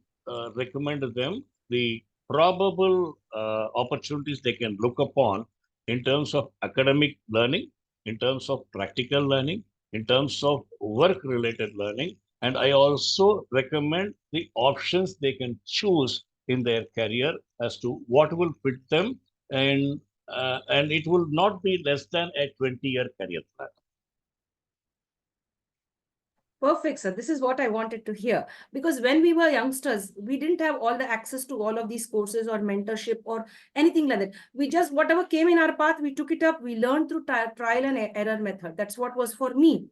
recommend them the probable opportunities they can look upon in terms of academic learning, in terms of practical learning, in terms of work related learning. And I also recommend the options they can choose in their career as to what will fit them, and it will not be less than a 20-year career plan. perfect, sir. This is what I wanted to hear. Because when we were youngsters, we didn't have all the access to all of these courses or mentorship or anything like that. We just, whatever came in our path, we took it up. We learned through trial and error method. That's what was for me.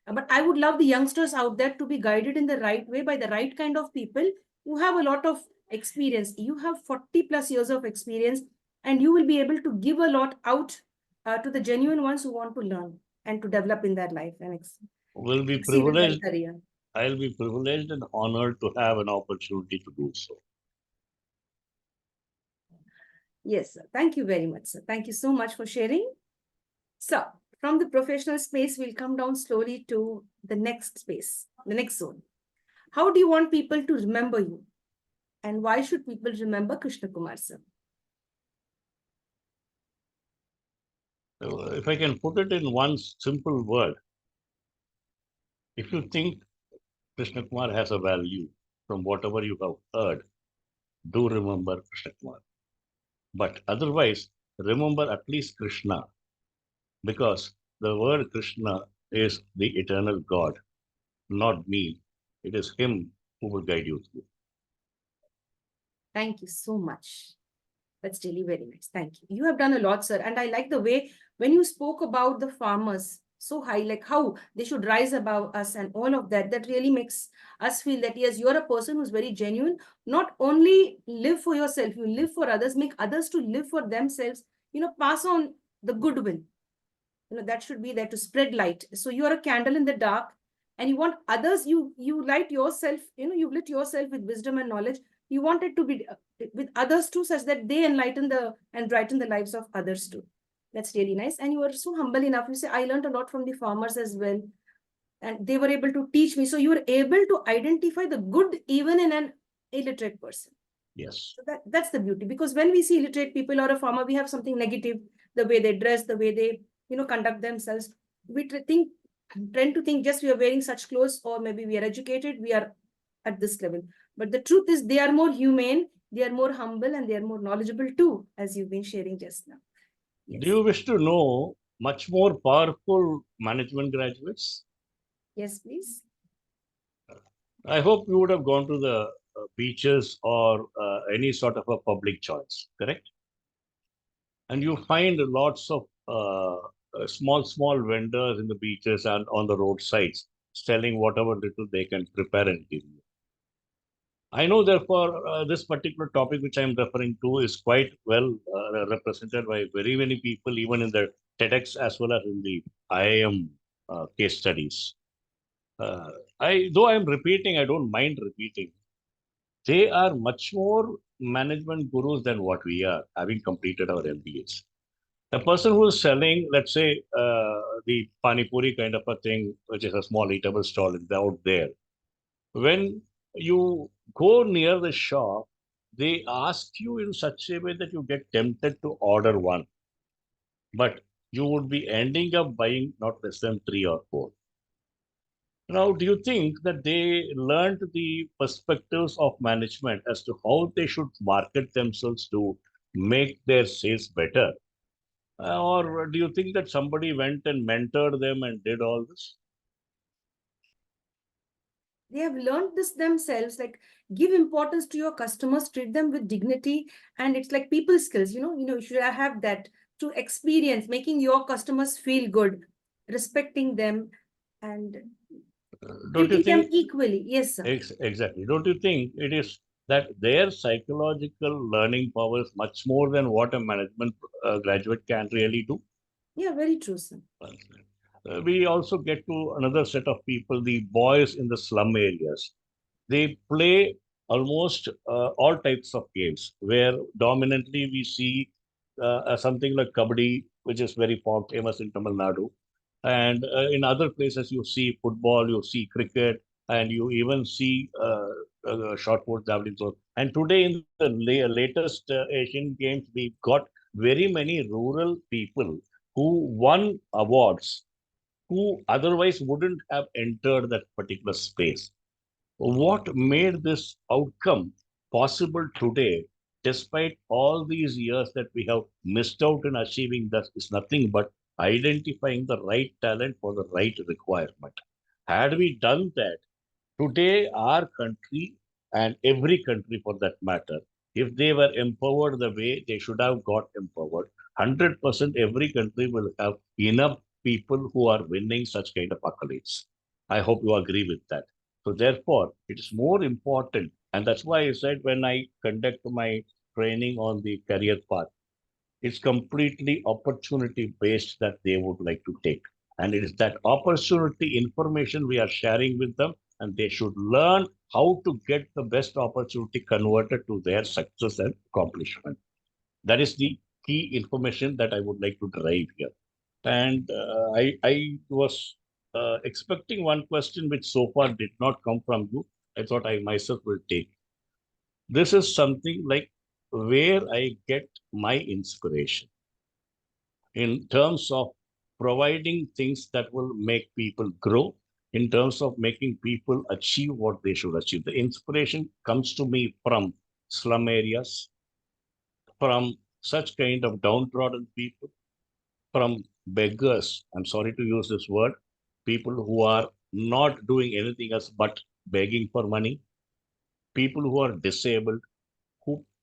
But I would love the youngsters out there to be guided in the right way by the right kind of people who have a lot of experience. You have 40 plus years of experience, and you will be able to give a lot out to the genuine ones who want to learn and to develop in their life and Will be succeed in their privileged career. I'll be privileged and honored to have an opportunity to do so. Yes, sir. Thank you very much, sir. Thank you so much for sharing. So, from the professional space, we'll come down slowly to the next space, the next zone. How do you want people to remember you? And why should people remember Krishna Kumar, sir? If I can put it in one simple word, if you think Krishna Kumar has a value from whatever you have heard, do remember Krishna Kumar. But otherwise, remember at least Krishna, because the word Krishna is the eternal God, not me. It is Him who will guide you through. Thank you so much. That's really very nice. Thank you. You have done a lot, sir. And I like the way when you spoke about the farmers so high, like how they should rise above us and all of that. That really makes us feel that, yes, you're a person who's very genuine. Not only live for yourself, you live for others, make others to live for themselves, pass on the goodwill. That should be there to spread light. So you are a candle in the dark and you want others, you light yourself, you've lit yourself with wisdom and knowledge. You want it to be with others too, such that they enlighten and brighten the lives of others too. That's really nice. And you are so humble enough. You say, I learned a lot from the farmers as well. And they were able to teach me. So you were able to identify the good even in an illiterate person. Yes. So that's the beauty. Because when we see illiterate people or a farmer, we have something negative, the way they dress, the way they, conduct themselves. We tend to think just we are wearing such clothes, or maybe we are educated, we are at this level. But the truth is they are more humane, they are more humble, and they are more knowledgeable too, as you've been sharing just now. Yes. Do you wish to know much more powerful management graduates? Yes, please. I hope you would have gone to the beaches or any sort of a public choice, correct? And you find lots of small vendors in the beaches and on the roadsides selling whatever little they can prepare and give you. I know, therefore, this particular topic which I am referring to is quite well represented by very many people, even in the TEDx as well as in the IIM case studies. Though I am repeating, I don't mind repeating. They are much more management gurus than what we are, having completed our MBAs. A person who is selling, let's say, the pani puri kind of a thing, which is a small eatable stall out there, when you go near the shop, they ask you in such a way that you get tempted to order one, but you would be ending up buying not less than three or four. Now, do you think that they learned the perspectives of management as to how they should market themselves to make their sales better? Or do you think that somebody went and mentored them and did all this? They have learned this themselves, like give importance to your customers, treat them with dignity. And it's like people skills, you should have that to experience, making your customers feel good, respecting them, and Don't you treating them think equally. Yes, sir. exactly? Don't you think it is that their psychological learning power is much more than what a management graduate can really do? Yeah, very true, sir. We also get to another set of people, the boys in the slum areas. They play almost all types of games, where dominantly we see something like kabaddi, which is very famous in Tamil Nadu. And in other places, you see football, you see cricket, and you even see shot put, javelin throw. And today, in the latest Asian Games, we got very many rural people who won awards who otherwise wouldn't have entered that particular space. What made this outcome possible today, despite all these years that we have missed out in achieving that, is nothing but identifying the right talent for the right requirement. Had we done that, today our country and every country for that matter, if they were empowered the way they should have got empowered, 100% every country will have enough people who are winning such kind of accolades. I hope you agree with that. So therefore, it is more important. And that's why I said when I conduct my training on the career path, it's completely opportunity based that they would like to take. And it is that opportunity information we are sharing with them, and they should learn how to get the best opportunity converted to their success and accomplishment. That is the key information that I would like to derive here. And I was expecting one question which so far did not come from you. I thought I myself will take. This is something like where I get my inspiration. in terms of providing things that will make people grow, in terms of making people achieve what they should achieve. The inspiration comes to me from slum areas, from such kind of downtrodden people, from beggars. I'm sorry to use this word, people who are not doing anything else but begging for money, people who are disabled,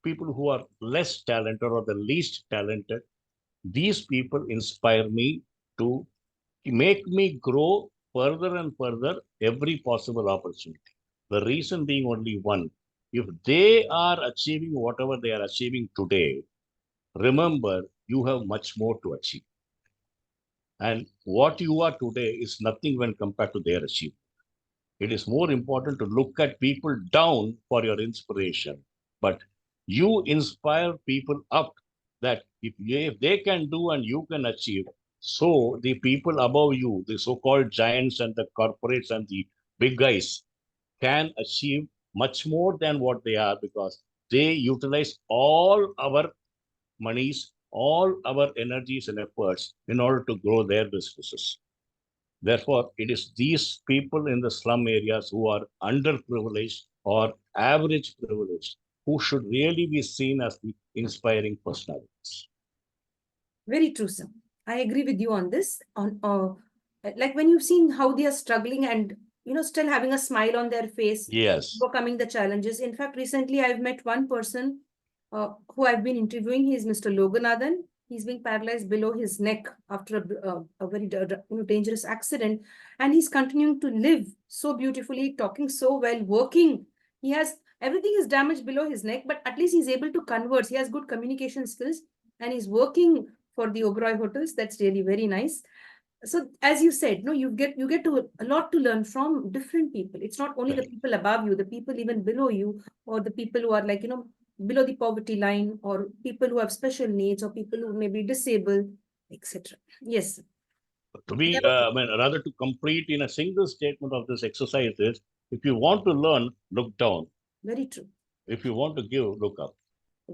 people who are less talented or the least talented. These people inspire me to make me grow further and further every possible opportunity. The reason being only one. If they are achieving whatever they are achieving today, remember you have much more to achieve. And what you are today is nothing when compared to their achievement. It is more important to look at people down for your inspiration. But you inspire people up that if they can do and you can achieve, so the people above you, the so-called giants and the corporates and the big guys, can achieve much more than what they are because they utilize all our monies, all our energies and efforts in order to grow their businesses. Therefore, it is these people in the slum areas who are underprivileged or average privileged who should really be seen as the inspiring personalities. Very true, sir. I agree with you on this. Like when you've seen how they are struggling and still having a smile on their face, Yes. overcoming the challenges. In fact, recently I've met one person who I've been interviewing. He is Mr. Loganathan. He's being paralyzed below his neck after a very dangerous accident, and he's continuing to live so beautifully, talking so well, working. He has everything is damaged below his neck, but at least he's able to converse. He has good communication skills, and he's working for the Oberoi hotels. That's really very nice. So as you said, no, you get to a lot to learn from different people. It's not only the people above you, the people even below you, or the people who are like, below the poverty line, or people who have special needs, or people who may be disabled, etc. Yes. To be, rather to complete in a single statement of this exercise is, if you want to learn, look down. Very true. If you want to give, look up.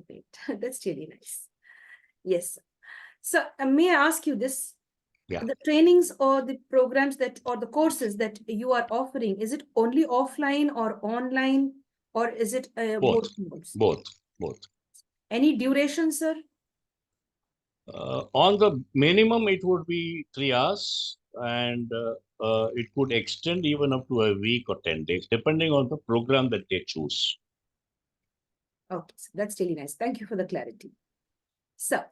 Great. That's really nice. Yes. So may I ask you this? Yeah. The trainings or the programs or the courses that you are offering, is it only offline or online, or is it Both. modes? Both. Any duration, sir? On the minimum, it would be 3 hours, and it could extend even up to a week or 10 days, depending on the program that they choose. Okay, so that's really nice. Thank you for the clarity. So,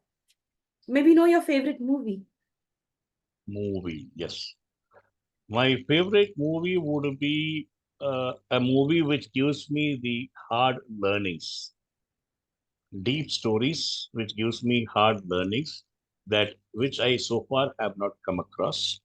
maybe know your favorite movie. Movie, yes. My favorite movie would be a movie which gives me the hard learnings, deep stories, which gives me hard learnings that which I so far have not come across.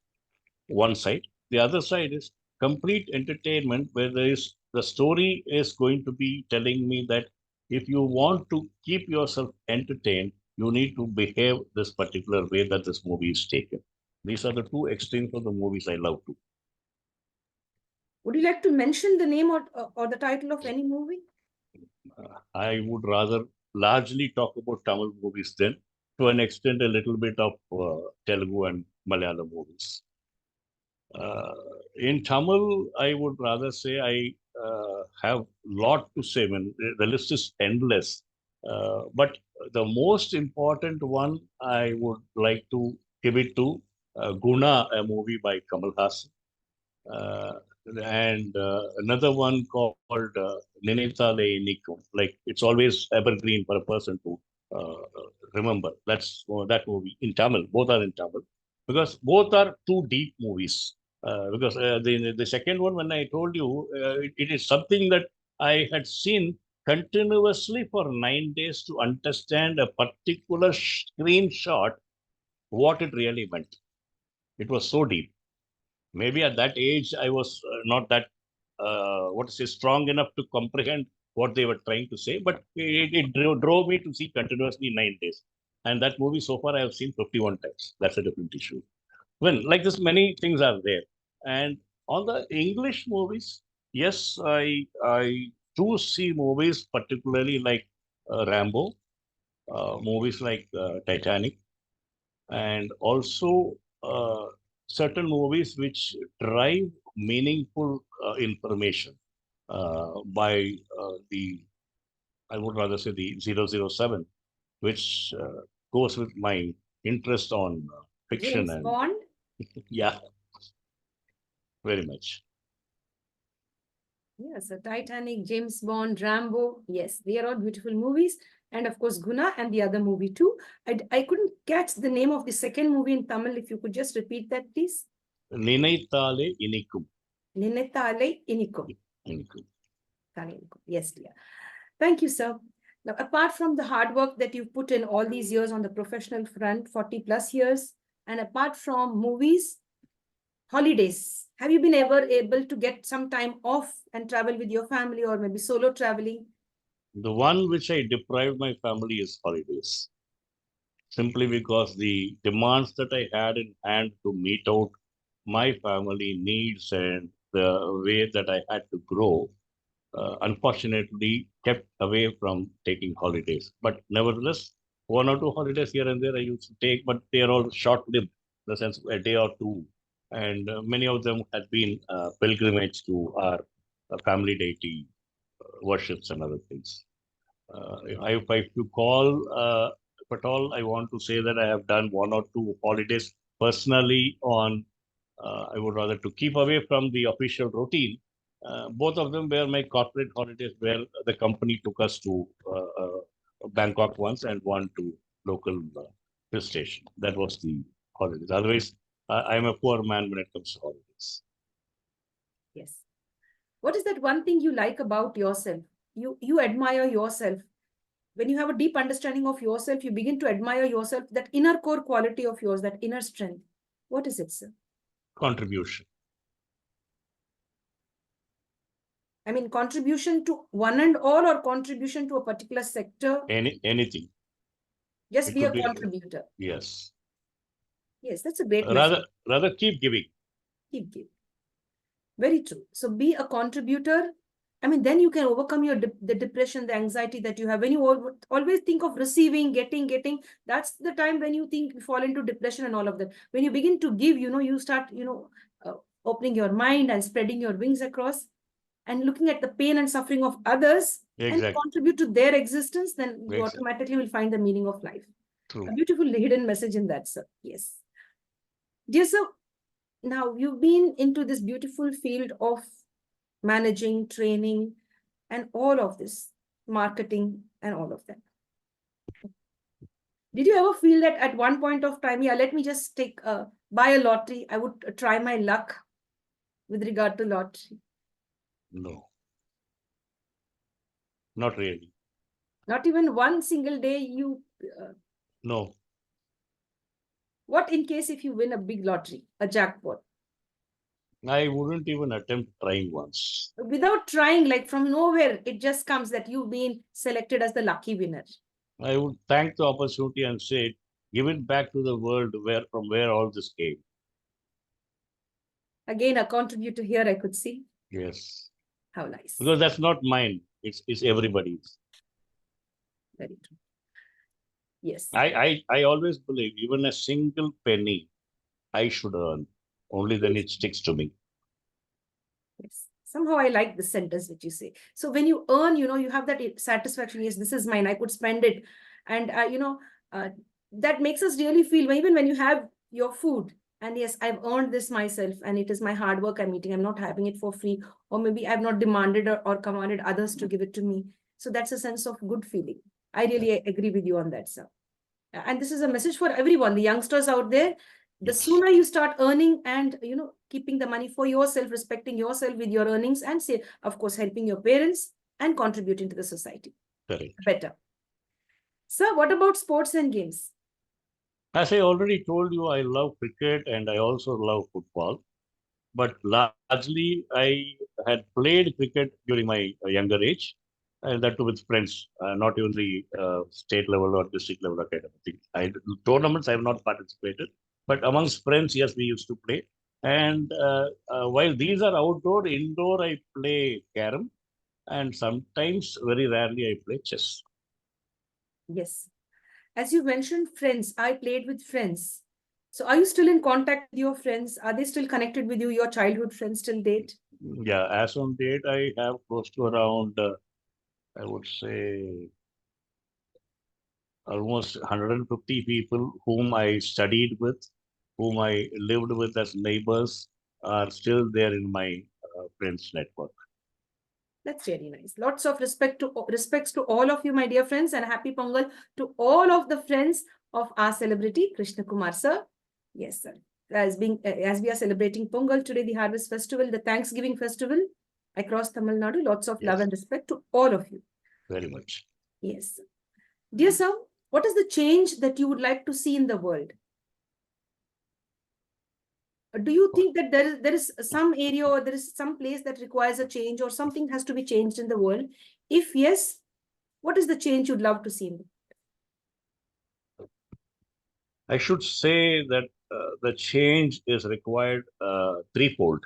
One side. The other side is complete entertainment, where the story is going to be telling me that if you want to keep yourself entertained, you need to behave this particular way that this movie is taken. These are the two extremes of the movies I love to. Would you like to mention the name or the title of any movie? I would rather largely talk about Tamil movies then, to an extent, a little bit of Telugu and Malayalam movies. In Tamil, I would rather say I have a lot to say. I mean, the list is endless. But the most important one, I would like to give it to Guna, a movie by Kamal Hassan. Uh, and another one called Ninithale Nikum. Like, it's always evergreen for a person to remember. That's that movie in Tamil. Both are in Tamil because both are two deep movies. Because the second one, when I told you, it is something that I had seen continuously for 9 days to understand a particular screenshot, what it really meant. It was so deep. Maybe at that age I was not that what to say strong enough to comprehend what they were trying to say, but it drove me to see continuously 9 days. And that movie so far I have seen 51 times. That's a different issue. Well, like this, many things are there. And on the English movies, yes, I do see movies particularly like Rambo, movies like Titanic, and also certain movies which drive meaningful information by the, I would rather say the 007, which goes with my interest on fiction James and Bond. yeah, very much. Yes, so Titanic, James Bond, Rambo. Yes, they are all beautiful movies. And of course, Guna and the other movie too. I couldn't catch the name of the second movie in Tamil. If you could just repeat that, please. Ninaithale Inikum. Ninethale Inikum. Inikum. Yes, dear. Thank you, sir. Now, apart from the hard work that you've put in all these years on the professional front, 40 plus years, and apart from movies, holidays, have you been ever able to get some time off and travel with your family or maybe solo traveling? The one which I deprived my family is holidays, simply because the demands that I had in hand to meet out my family needs and the way that I had to grow, unfortunately kept away from taking holidays. But nevertheless, one or two holidays here and there I used to take, but they are all short-lived, in the sense a day or two. And many of them had been pilgrimage to our family deity worships and other things. If you call, if at all, I want to say that I have done one or two holidays personally on, I would rather to keep away from the official routine. Both of them were my corporate holidays where the company took us to Bangkok once and one to local hill station. That was the holidays. Otherwise, I'm a poor man when it comes to holidays. Yes. What is that one thing you like about yourself? You admire yourself. When you have a deep understanding of yourself, you begin to admire yourself, that inner core quality of yours, that inner strength. What is it, sir? Contribution. I mean, contribution to one and all or contribution to a particular sector? Anything. Just It be could a be, contributor. yes. Yes, that's a great message. Rather keep giving. Keep giving. Very true. So be a contributor. I mean, then you can overcome the depression, the anxiety that you have. When you always think of receiving, getting, that's the time when you think you fall into depression and all of that. When you begin to give, you start, opening your mind and spreading your wings across and looking at the pain and suffering of others and Exactly. contribute to their existence, then you Exactly. automatically will find the meaning of life. True. A beautiful hidden message in that, sir. Yes. Dear sir, now you've been into this beautiful field of managing, training, and all of this, marketing and all of that. Did you ever feel that at one point of time, yeah, let me just buy a lottery, I would try my luck with regard to lottery? No, not really. Not even one single day you... No, what in case if you win a big lottery, a jackpot? I wouldn't even attempt trying once. Without trying, like from nowhere, it just comes that you've been selected as the lucky winner. I would thank the opportunity and say, give it back to the world from where all this came. Again, a contributor here, I could see. Yes. How nice. Because that's not mine. It's everybody's. Very true. Yes. I always believe even a single penny I should earn. Only then it sticks to me. Yes. Somehow I like the sentence that you say. So when you earn, you have that satisfaction. Yes, this is mine. I could spend it. And, that makes us really feel, even when you have your food, and yes, I've earned this myself and it is my hard work I'm eating. I'm not having it for free, or maybe I've not demanded or commanded others to give it to me. So that's a sense of good feeling. I really agree with you on that, sir. And this is a message for everyone, the youngsters out there. The Yes. sooner you start earning and, keeping the money for yourself, respecting yourself with your earnings, and say, of course, helping your parents and contributing to the society. Correct. Better. Sir, what about sports and games? As I already told you, I love cricket and I also love football. But largely, I had played cricket during my younger age, and that too with friends, not even the state level or district level kind of thing. Tournaments I have not participated, but amongst friends, yes, we used to play. And while these are outdoor, indoor, I play carom, and sometimes, very rarely, I play chess. Yes. As you mentioned, friends, I played with friends. So are you still in contact with your friends? Are they still connected with you, your childhood friends till date? Yeah, as on date, I have close to around, I would say, almost 150 people whom I studied with, whom I lived with as neighbors, are still there in my friends network. That's really nice. Lots of respects to all of you, my dear friends, and happy Pongal to all of the friends of our celebrity, Krishna Kumar, sir. Yes, sir. As we are celebrating Pongal today, the Harvest Festival, the Thanksgiving Festival across Tamil Nadu, lots of love Yes, and respect to all of you. very much. Yes. Sir. Dear sir, what is the change that you would like to see in the world? Do you think that there is some area or there is some place that requires a change or something has to be changed in the world? If yes, what is the change you'd love to see in? I should say that the change is required threefold.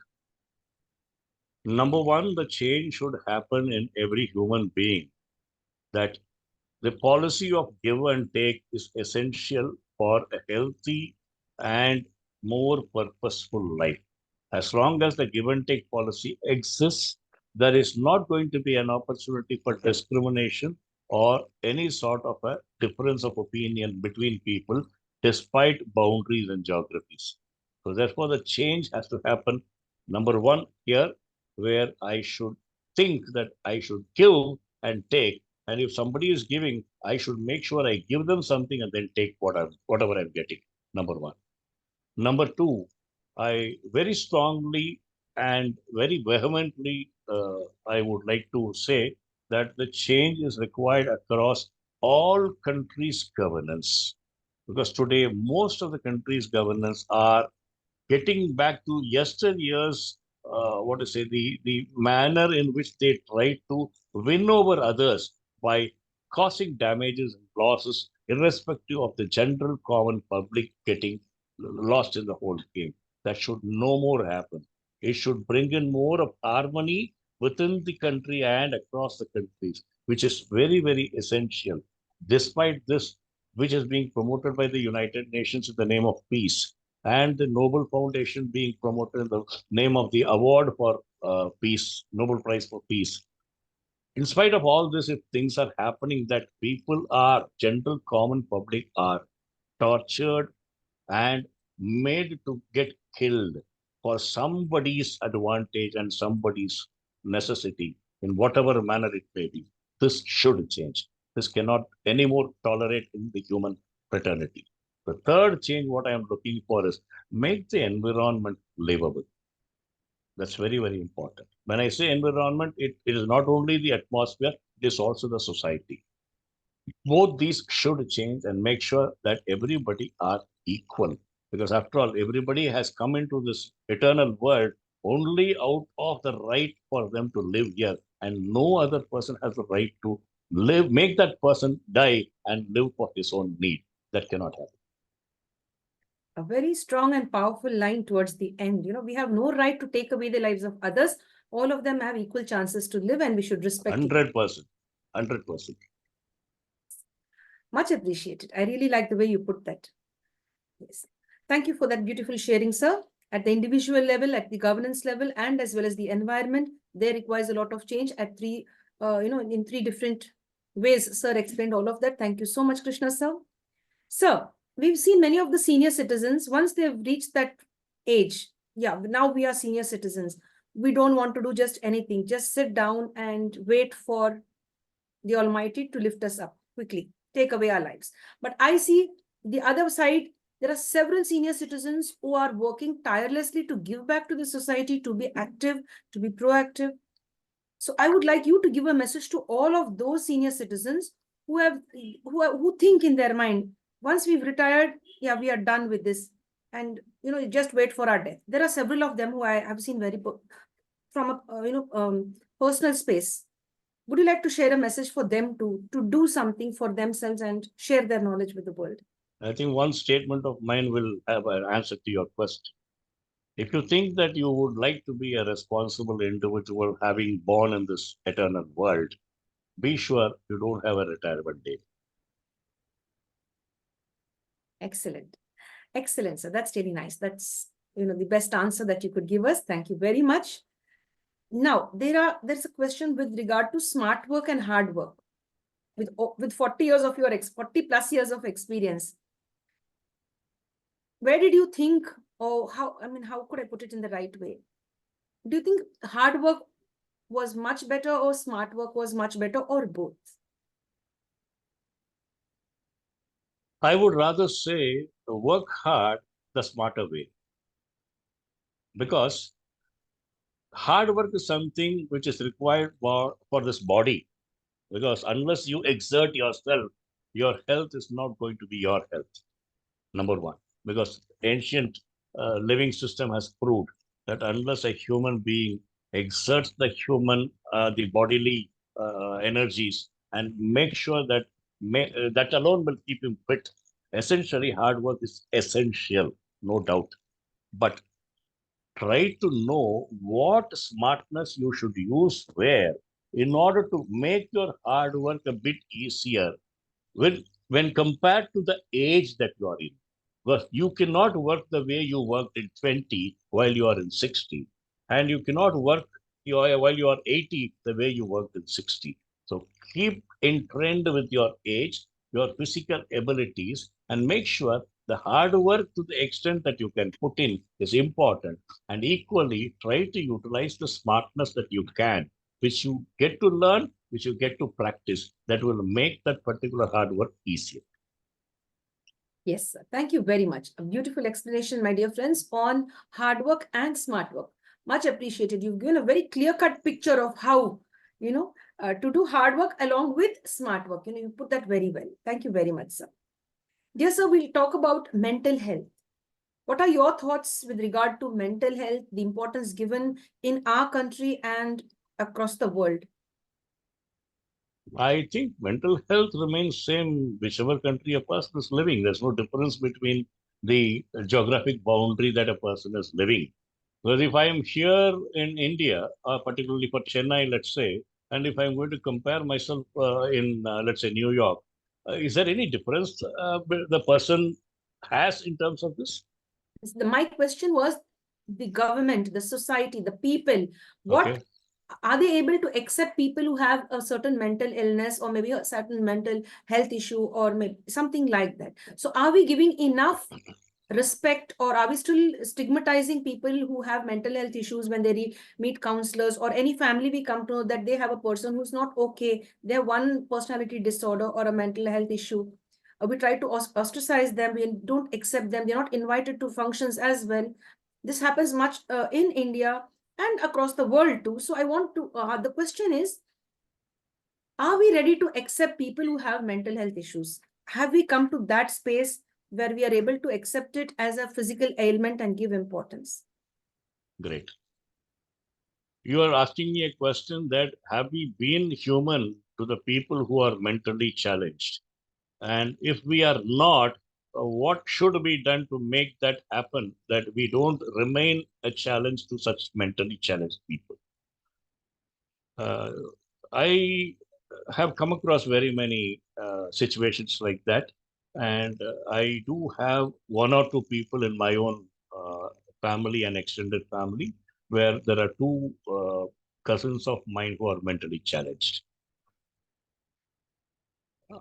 Number one, the change should happen in every human being, that the policy of give and take is essential for a healthy and more purposeful life. As long as the give and take policy exists, there is not going to be an opportunity for discrimination or any sort of a difference of opinion between people, despite boundaries and geographies. So, therefore, the change has to happen. Number one, here, where I should think that I should give and take. And if somebody is giving, I should make sure I give them something and then take whatever I'm getting. Number one. Number two, I very strongly and very vehemently, I would like to say that the change is required across all countries' governance. Because today, most of the countries' governance are getting back to yesteryear's, what to say, the manner in which they try to win over others by causing damages and losses, irrespective of the general common public getting lost in the whole game. That should no more happen. It should bring in more of harmony within the country and across the countries, which is very, very essential. Despite this, which is being promoted by the United Nations in the name of peace, and the Nobel Foundation being promoted in the name of the award for peace, Nobel Prize for Peace. In spite of all this, if things are happening that people are, general common public are tortured and made to get killed for somebody's advantage and somebody's necessity, in whatever manner it may be, this should change. This cannot anymore tolerate in the human fraternity. The third change, what I am looking for is make the environment livable. That's very, very important. When I say environment, it is not only the atmosphere, it is also the society. Both these should change and make sure that everybody are equal. Because after all, everybody has come into this eternal world only out of the right for them to live here. And no other person has the right to live, make that person die and live for his own need. That cannot happen. A very strong and powerful line towards the end. We have no right to take away the lives of others. All of them have equal chances to live and we should respect it. 100%. 100%. Much appreciated. I really like the way you put that. Yes. Thank you for that beautiful sharing, sir. At the individual level, at the governance level, and as well as the environment, there requires a lot of change at in three different ways. Sir explained all of that. Thank you so much, Krishna, sir. Sir, we've seen many of the senior citizens, once they've reached that age, yeah, now we are senior citizens. We don't want to do just anything, just sit down and wait for the Almighty to lift us up quickly, take away our lives. But I see the other side, there are several senior citizens who are working tirelessly to give back to the society, to be active, to be proactive. So I would like you to give a message to all of those senior citizens who think in their mind, once we've retired, yeah, we are done with this, and just wait for our death. There are several of them who I have seen from a personal space. Would you like to share a message for them to do something for themselves and share their knowledge with the world? I think one statement of mine will have an answer to your question. If you think that you would like to be a responsible individual having born in this eternal world, be sure you don't have a retirement date. Excellent. Excellent. So that's really nice. That's, the best answer that you could give us. Thank you very much. Now, there's a question with regard to smart work and hard work. With 40 years of 40 plus years of experience, where did you think, or how could I put it in the right way? Do you think hard work was much better or smart work was much better, or both? I would rather say work hard the smarter way, because hard work is something which is required for this body. Because unless you exert yourself, your health is not going to be your health. Number one, because ancient living system has proved that unless a human being exerts the bodily energies and make sure that that alone will keep him fit. Essentially, hard work is essential, no doubt. But try to know what smartness you should use where in order to make your hard work a bit easier when compared to the age that you are in. Because you cannot work the way you worked in 20 while you are in 60, and you cannot work while you are 80 the way you worked in 60. So keep in trend with your age, your physical abilities, and make sure the hard work to the extent that you can put in is important. And equally, try to utilize the smartness that you can, which you get to learn, which you get to practice, that will make that particular hard work easier. Yes, sir. Thank you very much. A beautiful explanation, my dear friends, on hard work and smart work. Much appreciated. You've given a very clear-cut picture of how, to do hard work along with smart work. You put that very well. Thank you very much, sir. Dear sir, we'll talk about mental health. What are your thoughts with regard to mental health, the importance given in our country and across the world? I think mental health remains same whichever country a person is living. There's no difference between the geographic boundary that a person is living. Because if I am here in India, particularly for Chennai, let's say, and if I'm going to compare myself let's say, New York, is there any difference the person has in terms of this? My question was the government, the society, the people, what Okay. are they able to accept people who have a certain mental illness or maybe a certain mental health issue or maybe something like that? So are we giving enough respect, or are we still stigmatizing people who have mental health issues when they meet counselors, or any family we come to know that they have a person who's not okay, they have one personality disorder or a mental health issue? We try to ostracize them, we don't accept them, they're not invited to functions as well. This happens much in India and across the world too. So I want to, the question is, are we ready to accept people who have mental health issues? Have we come to that space where we are able to accept it as a physical ailment and give importance? Great. You are asking me a question that have we been human to the people who are mentally challenged? And if we are not, what should be done to make that happen, that we don't remain a challenge to such mentally challenged people? I have come across very many situations like that. And I do have one or two people in my own family and extended family where there are two cousins of mine who are mentally challenged.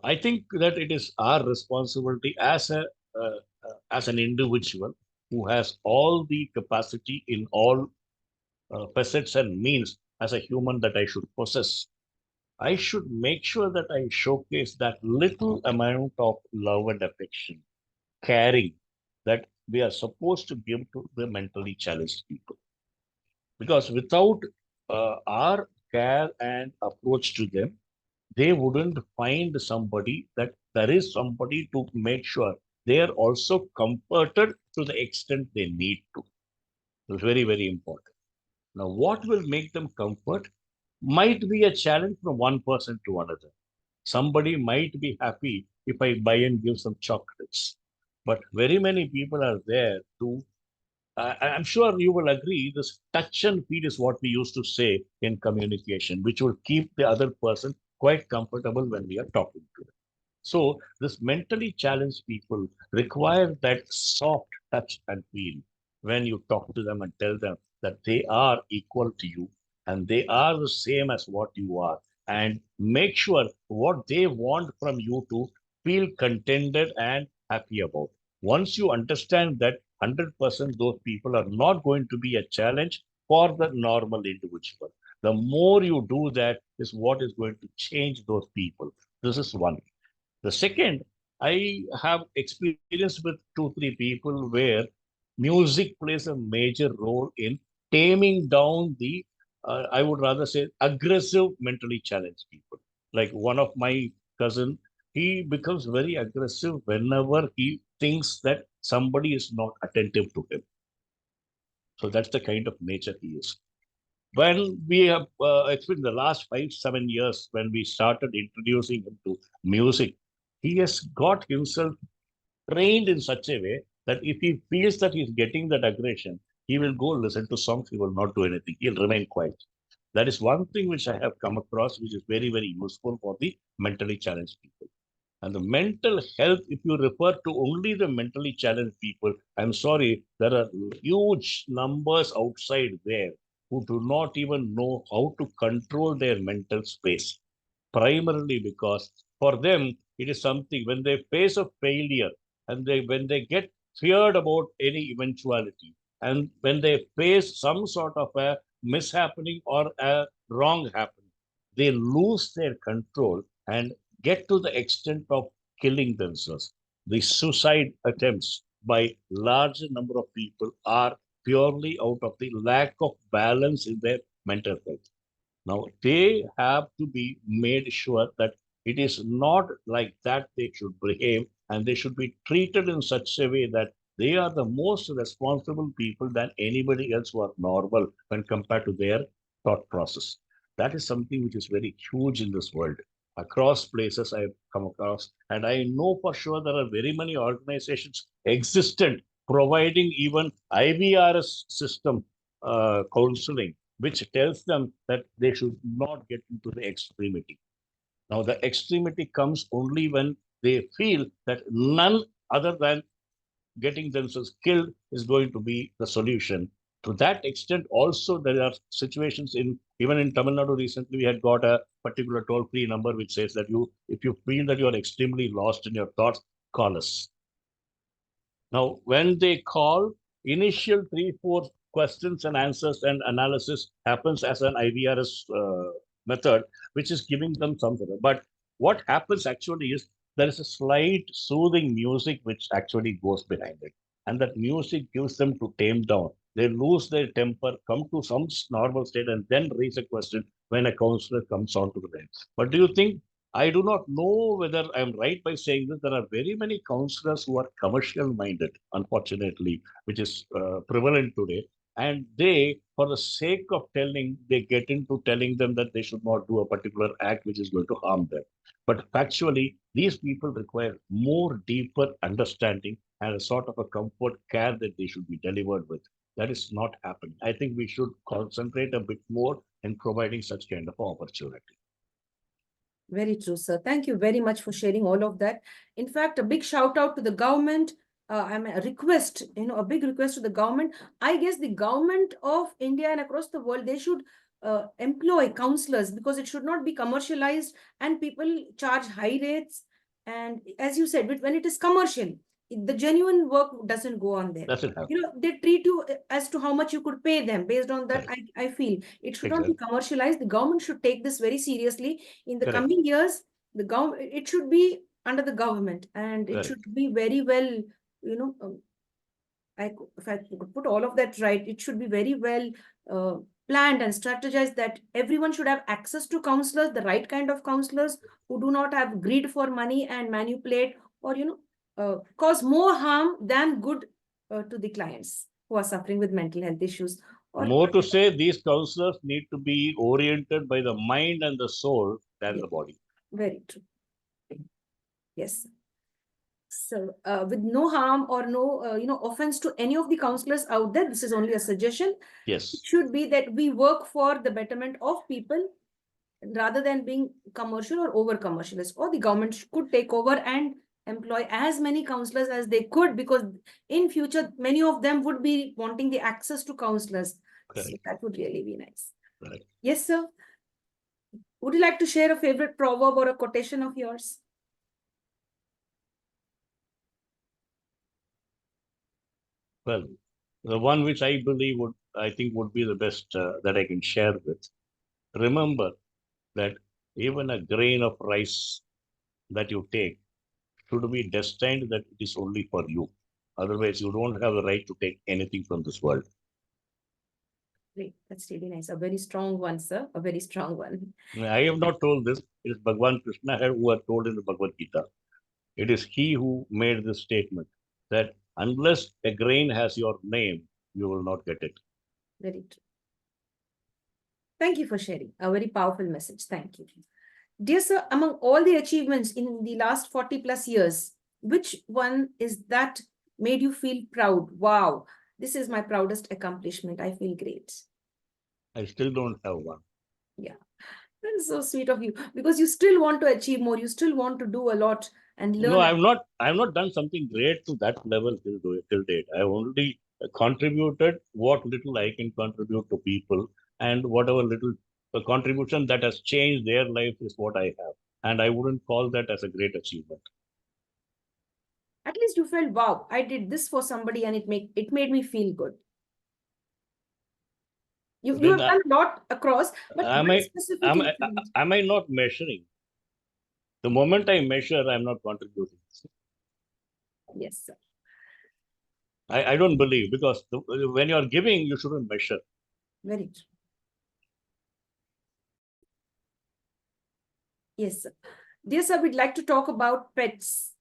I think that it is our responsibility as an individual who has all the capacity in all facets and means as a human that I should possess. I should make sure that I showcase that little amount of love and affection, caring that we are supposed to give to the mentally challenged people. Because without our care and approach to them, they wouldn't find somebody that there is somebody to make sure they are also comforted to the extent they need to. It's very, very important. Now, what will make them comfort might be a challenge from one person to another. Somebody might be happy if I buy and give some chocolates. But very many people are there to, I'm sure you will agree, this touch and feel is what we used to say in communication, which will keep the other person quite comfortable when we are talking to them. So this mentally challenged people require that soft touch and feel when you talk to them and tell them that they are equal to you and they are the same as what you are, and make sure what they want from you to feel contented and happy about. Once you understand that 100% those people are not going to be a challenge for the normal individual, the more you do that is what is going to change those people. This is one. The second, I have experience with 2, 3 people where music plays a major role in taming down the, I would rather say, aggressive mentally challenged people. Like one of my cousin, he becomes very aggressive whenever he thinks that somebody is not attentive to him. So that's the kind of nature he is. When we have experienced the last 5, 7 years, when we started introducing him to music, he has got himself trained in such a way that if he feels that he's getting that aggression, he will go listen to songs, he will not do anything, he'll remain quiet. That is one thing which I have come across, which is very, very useful for the mentally challenged people. And the mental health, if you refer to only the mentally challenged people, I'm sorry, there are huge numbers outside there who do not even know how to control their mental space. Primarily because for them, it is something when they face a failure and when they get feared about any eventuality, and when they face some sort of a mishappening or a wrong happening, they lose their control and get to the extent of killing themselves. The suicide attempts by larger number of people are purely out of the lack of balance in their mental health. Now, they have to be made sure that it is not like that they should behave, and they should be treated in such a way that they are the most responsible people than anybody else who are normal when compared to their thought process. That is something which is very huge in this world. Across places I've come across, and I know for sure there are very many organizations existent providing even IVRS system counseling, which tells them that they should not get into the extremity. Now, the extremity comes only when they feel that none other than getting themselves killed is going to be the solution. To that extent, also there are situations in even in Tamil Nadu recently, we had got a particular toll-free number which says that if you feel that you are extremely lost in your thoughts, call us. Now, when they call, initial 3, 4 questions and answers and analysis happens as an IVRS method, which is giving them something. But what happens actually is there is a slight soothing music which actually goes behind it. And that music gives them to tame down. They lose their temper, come to some normal state, and then raise a question when a counselor comes onto the bench. But do you think I do not know whether I'm right by saying this. There are very many counselors who are commercial minded, unfortunately, which is prevalent today. And they, for the sake of telling, they get into telling them that they should not do a particular act which is going to harm them. But factually, these people require more deeper understanding and a sort of a comfort care that they should be delivered with. That is not happening. I think we should concentrate a bit more in providing such kind of opportunity. Very true, sir. Thank you very much for sharing all of that. In fact, a big shout out to the government. I mean, a request, a big request to the government. I guess the government of India and across the world, they should employ counselors, because it should not be commercialized and people charge high rates. And as you said, when it is commercial, the genuine work doesn't go on there. Doesn't happen. They treat you as to how much you could pay them. Based on that, Correct. I feel it should not Exactly. be commercialized. The government should take this very seriously. In the Correct. coming years, the government, it should be under the government, and it Correct. should be very well, if I could put all of that right, it should be very well planned and strategized, that everyone should have access to counselors, the right kind of counselors who do not have greed for money and manipulate or cause more harm than good to the clients who are suffering with mental health issues. Or More to say, these counselors need to be oriented by the mind and the soul than yes, the body. very true. Yes. So, with no harm or no, offense to any of the counselors out there, this is only a suggestion. It Yes. should be that we work for the betterment of people, rather than being commercial or over commercialized, or the government could take over and employ as many counselors as they could, because in future many of them would be wanting the access to counselors. So Correct. that would really be nice. Correct. Yes, sir. Would you like to share a favorite proverb or a quotation of yours? Well, the one which I believe I think would be the best that I can share with. Remember that even a grain of rice that you take should be destined that it is only for you. Otherwise, you don't have the right to take anything from this world. Great. That's really nice. A very strong one, sir. A very strong one. I have not told this. It is Bhagwan Krishna who had told in the Bhagavad Gita. It is he who made this statement that unless a grain has your name, you will not get it. Very true. Thank you for sharing. A very powerful message. Thank you. Dear sir, among all the achievements in the last 40 plus years, which one is that made you feel proud? Wow, this is my proudest accomplishment. I feel great. I still don't have one. Yeah, that's so sweet of you, because you still want to achieve more. You still want to do a lot and learn. No, I've not done something great to that level till date. I only contributed what little I can contribute to people, and whatever little contribution that has changed their life is what I have. And I wouldn't call that as a great achievement. At least you felt, wow, I did this for somebody and it made me feel good. You have Then done a lot across, but am one I specific am, incident. am I not measuring? The moment I measure, I'm not contributing. Yes, sir. I don't believe, because when you're giving, you shouldn't measure. Very true. Yes, sir. Dear sir, we'd like to talk about pets.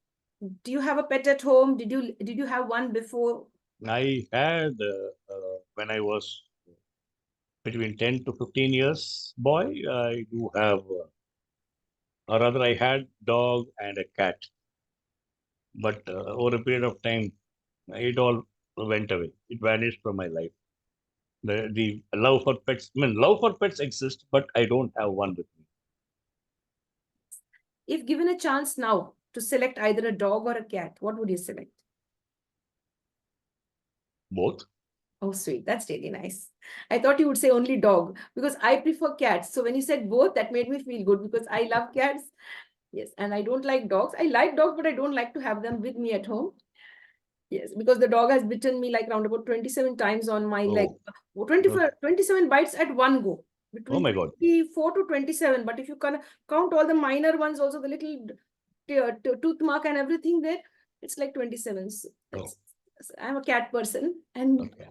Do you have a pet at home? Did you have one before? I had when I was between 10 to 15 years boy, I do have, or rather, I had dog and a cat. But over a period of time, it all went away. It vanished from my life. The love for pets, I mean, love for pets exists, but I don't have one with me. If given a chance now to select either a dog or a cat, what would you select? Both. Oh, sweet. That's really nice. I thought you would say only dog, because I prefer cats. So when you said both, that made me feel good, because I love cats. Yes, and I don't like dogs. I like dogs, but I don't like to have them with me at home. Yes, because the dog has bitten me like round about 27 times on my leg. Oh, 27 bites at one go. oh Between my God. 24 to 27. But if you can count all the minor ones, also the little tooth mark and everything there, it's like 27. So Oh, I'm a cat person, and okay.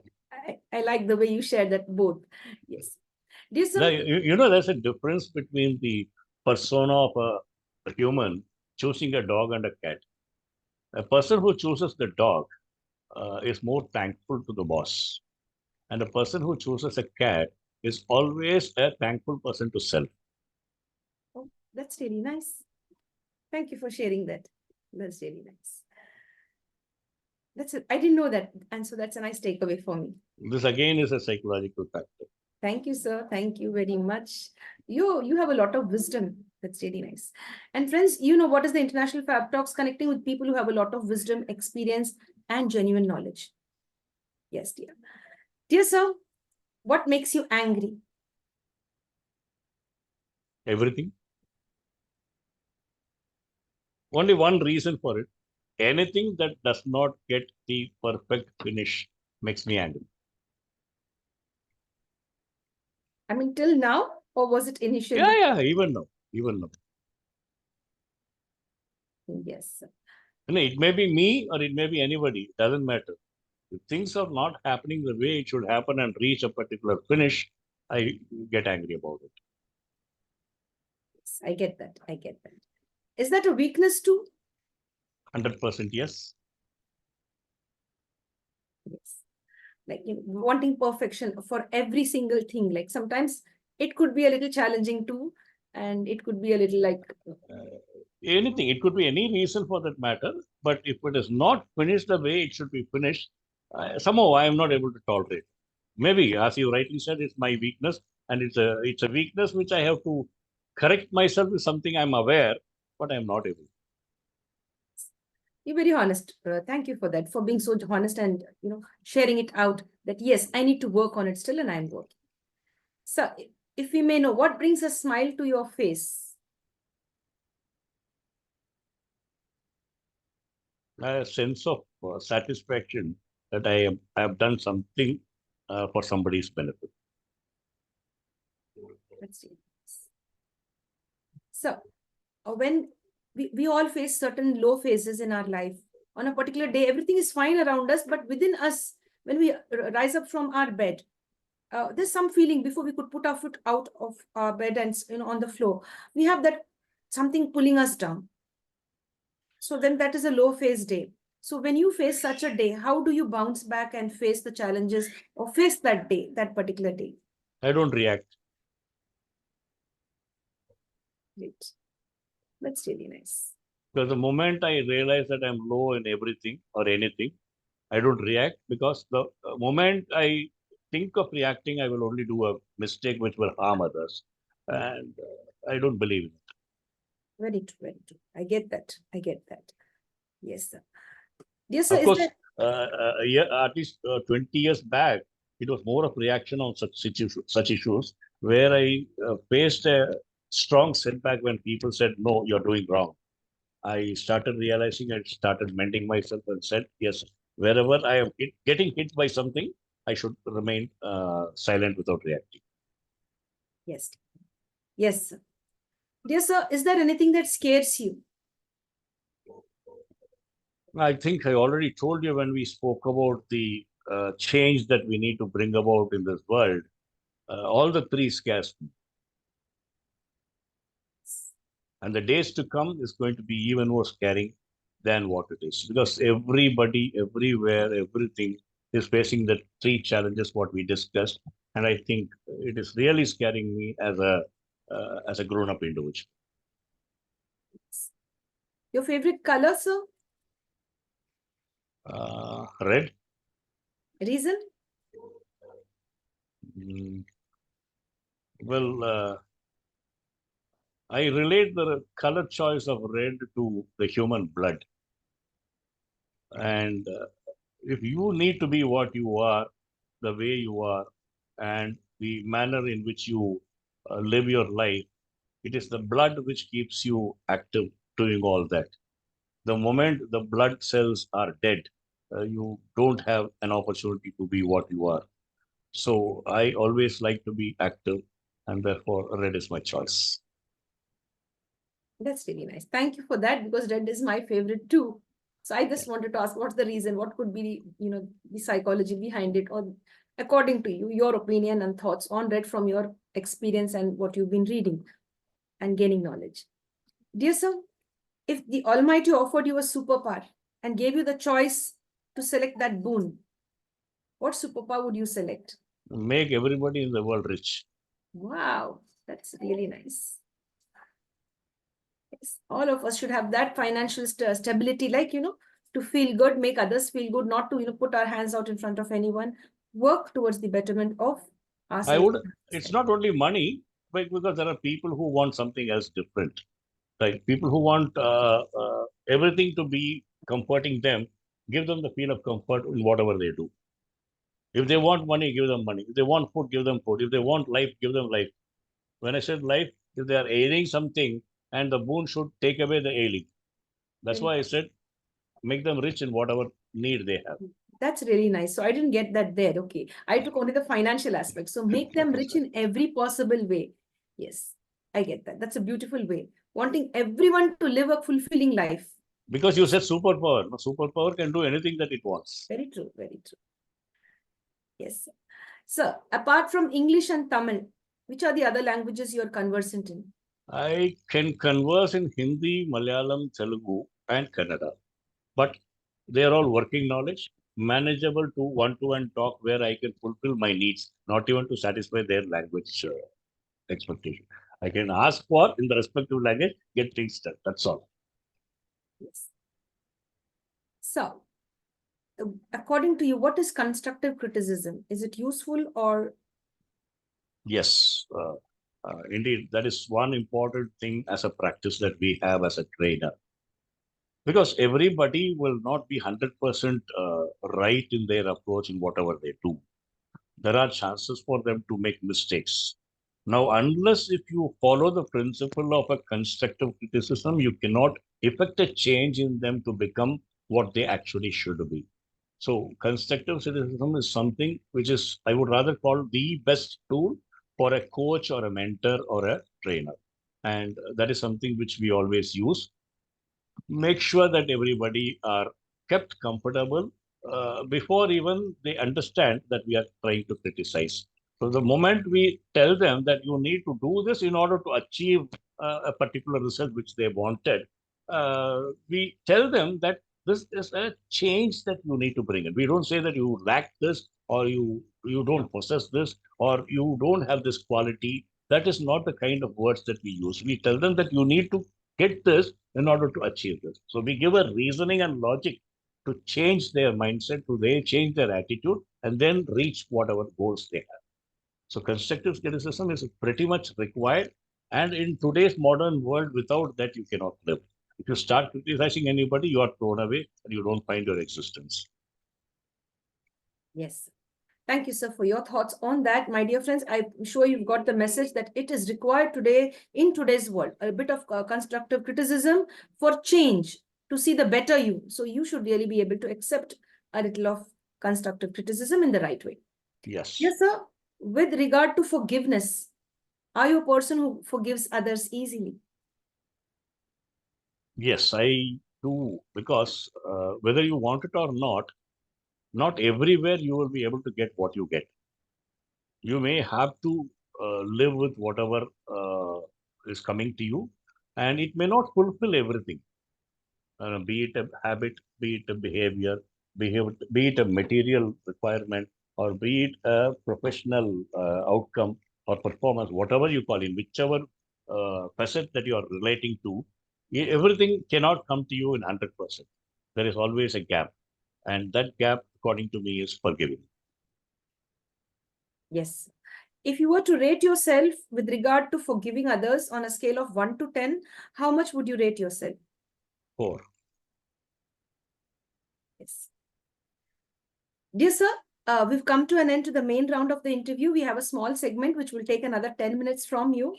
I like the way you share that both. Yes. Dear Now, sir, you know, there's a difference between the persona of a human choosing a dog and a cat. A person who chooses the dog is more thankful to the boss. And a person who chooses a cat is always a thankful person to self. oh, that's really nice. Thank you for sharing that. That's really nice. That's it. I didn't know that. And so that's a nice takeaway for me. This again is a psychological factor. Thank you, sir. Thank you very much. You have a lot of wisdom. That's really nice. And friends, you know what is the International Fab Talks, connecting with people who have a lot of wisdom, experience, and genuine knowledge. Yes, dear. Dear sir, what makes you angry? Everything. Only one reason for it. Anything that does not get the perfect finish makes me angry. I mean, till now, or was it initially? Yeah, even now. Even now. Yes, sir. You know, it may be me or it may be anybody. It doesn't matter. If things are not happening the way it should happen and reach a particular finish, I get angry about it. Yes, I get that. I get that. Is that a weakness too? 100% yes. Yes. Like, you know, wanting perfection for every single thing. Like sometimes it could be a little challenging too. And it could be a little like, Anything. It could be any reason for that matter. But if it is not finished the way it should be finished, somehow I am not able to tolerate. Maybe, as you rightly said, it's my weakness, and it's a weakness which I have to correct myself is something I'm aware, but I'm not able. You're very honest. Thank you for that, for being so honest and sharing it out that yes, I need to work on it still and I'm working. So if we may know, what brings a smile to your face? A sense of satisfaction that I have done something for somebody's benefit. Let's see. So when we all face certain low phases in our life, on a particular day, everything is fine around us, but within us, when we rise up from our bed, there's some feeling before we could put our foot out of our bed and on the floor. We have that something pulling us down. So then that is a low phase day. So when you face such a day, how do you bounce back and face the challenges or face that day, that particular day? I don't react. Great. That's really nice. Because the moment I realize that I'm low in everything or anything, I don't react, because the moment I think of reacting, I will only do a mistake which will harm others. And I don't believe in it. Very true, very true. I get that. I get that. Yes, sir. Yes, sir. Of Is course, there... yeah, at least 20 years back, it was more of reaction on such issues where I faced a strong setback when people said, no, you're doing wrong. I started realizing, I started mending myself and said, yes, wherever I am getting hit by something, I should remain silent without reacting. Yes. Yes, sir. Dear sir, is there anything that scares you? I think I already told you when we spoke about the change that we need to bring about in this world. All the three scares me. And the days to come is going to be even more scary than what it is. Because everybody, everywhere, everything is facing the three challenges what we discussed. And I think it is really scaring me as a grown-up individual. Your favorite color, sir? Red. Reason? Well, I relate the color choice of red to the human blood. And if you need to be what you are, the way you are, and the manner in which you live your life, it is the blood which keeps you active doing all that. The moment the blood cells are dead, you don't have an opportunity to be what you are. So I always like to be active, and therefore red is my choice. That's really nice. Thank you for that, because red is my favorite too. So I just wanted to ask, what's the reason? What could be, the psychology behind it, or according to you, your opinion and thoughts on red from your experience and what you've been reading and gaining knowledge. Dear sir, if the Almighty offered you a superpower and gave you the choice to select that boon, what superpower would you select? Make everybody in the world rich. Wow, that's really nice. Yes, all of us should have that financial stability, like, to feel good, make others feel good, not to, put our hands out in front of anyone, work towards the betterment of I ourselves. would, it's not only money, but because there are people who want something else different. Like people who want everything to be comforting them, give them the feel of comfort in whatever they do. If they want money, give them money. If they want food, give them food. If they want life, give them life. When I said life, if they are ailing something and the boon should take away the ailing. That's why I said make them rich in whatever need they have. That's really nice. So I didn't get that there. Okay. I took only the financial aspect. So make them rich in every possible way. Yes, I get that. That's a beautiful way. Wanting everyone to live a fulfilling life. Because you said superpower. No, superpower can do anything that it wants. Very true. Very true. Yes. So apart from English and Tamil, which are the other languages you're conversant in? I can converse in Hindi, Malayalam, Telugu, and Kannada. But they are all working knowledge, manageable to one-to-one talk where I can fulfill my needs, not even to satisfy their language expectation. I can ask for in the respective language, get things done. That's all. Yes. So, according to you, what is constructive criticism? Is it useful or? Yes. Indeed, that is one important thing as a practice that we have as a trainer. Because everybody will not be 100% right in their approach in whatever they do. There are chances for them to make mistakes. Now, unless if you follow the principle of a constructive criticism, you cannot effect a change in them to become what they actually should be. So, constructive criticism is something which is, I would rather call the best tool for a coach or a mentor or a trainer. And that is something which we always use. Make sure that everybody are kept comfortable before even they understand that we are trying to criticize. So the moment we tell them that you need to do this in order to achieve a particular result which they wanted, we tell them that this is a change that you need to bring in. We don't say that you lack this or you don't possess this or you don't have this quality. That is not the kind of words that we use. We tell them that you need to get this in order to achieve this. So we give a reasoning and logic to change their mindset, to they change their attitude, and then reach whatever goals they have. So constructive criticism is pretty much required. And in today's modern world, without that, you cannot live. If you start criticizing anybody, you are thrown away and you don't find your existence. Yes. Thank you, sir, for your thoughts on that. My dear friends, I'm sure you've got the message that it is required today in today's world, a bit of constructive criticism for change, to see the better you. So you should really be able to accept a little of constructive criticism in the right way. Yes. Yes, sir. With regard to forgiveness, are you a person who forgives others easily? Yes, I do. Because whether you want it or not everywhere you will be able to get what you get. You may have to live with whatever is coming to you, and it may not fulfill everything, be it a habit, be it a be it a material requirement, or be it a professional outcome or performance, whatever you call it, whichever facet that you are relating to, everything cannot come to you in 100%. There is always a gap, and that gap, according to me, is forgiving. Yes. If you were to rate yourself with regard to forgiving others on a scale of 1 to 10, how much would you rate yourself? 4. Yes. Dear sir, we've come to an end to the main round of the interview. We have a small segment which will take another 10 minutes from you.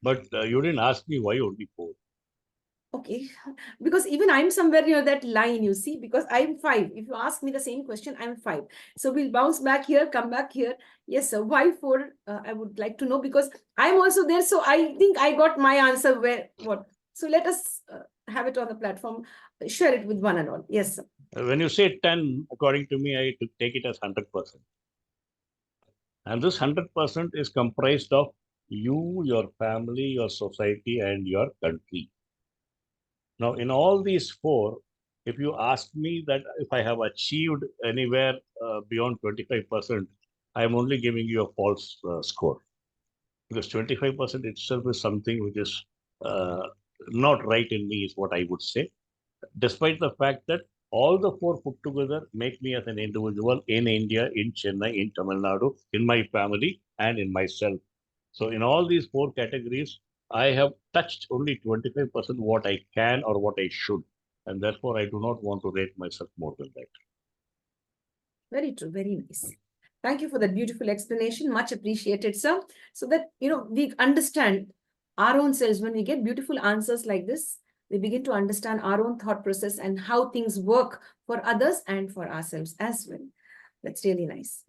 But you didn't ask me why only 4. Okay, because even I'm somewhere near that line, you see, because I'm 5. If you ask me the same question, I'm 5. So we'll bounce back here, come back here. Yes, sir. Why 4? I would like to know, because I'm also there. So I think I got my answer where, what. So let us have it on the platform, share it with one and all. Yes, sir. When you say 10, according to me, I take it as 100%. And this 100% is comprised of you, your family, your society, and your country. Now, in all these 4, if you ask me that if I have achieved anywhere beyond 25%, I'm only giving you a false score. Because 25% itself is something which is not right in me, is what I would say. Despite the fact that all the 4 put together make me as an individual in India, in Chennai, in Tamil Nadu, in my family, and in myself. So in all these 4 categories, I have touched only 25% what I can or what I should. And therefore, I do not want to rate myself more than that. Very true. Very nice. Thank you for that beautiful explanation. Much appreciated, sir. So that, we understand our own selves. When we get beautiful answers like this, we begin to understand our own thought process and how things work for others and for ourselves as well. That's really nice.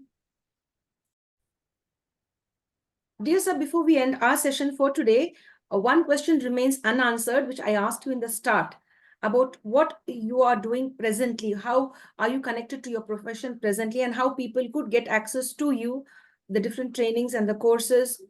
Dear sir, before we end our session for today, one question remains unanswered, which I asked you in the start, about what you are doing presently. How are you connected to your profession presently, and how people could get access to you, the different trainings and the courses?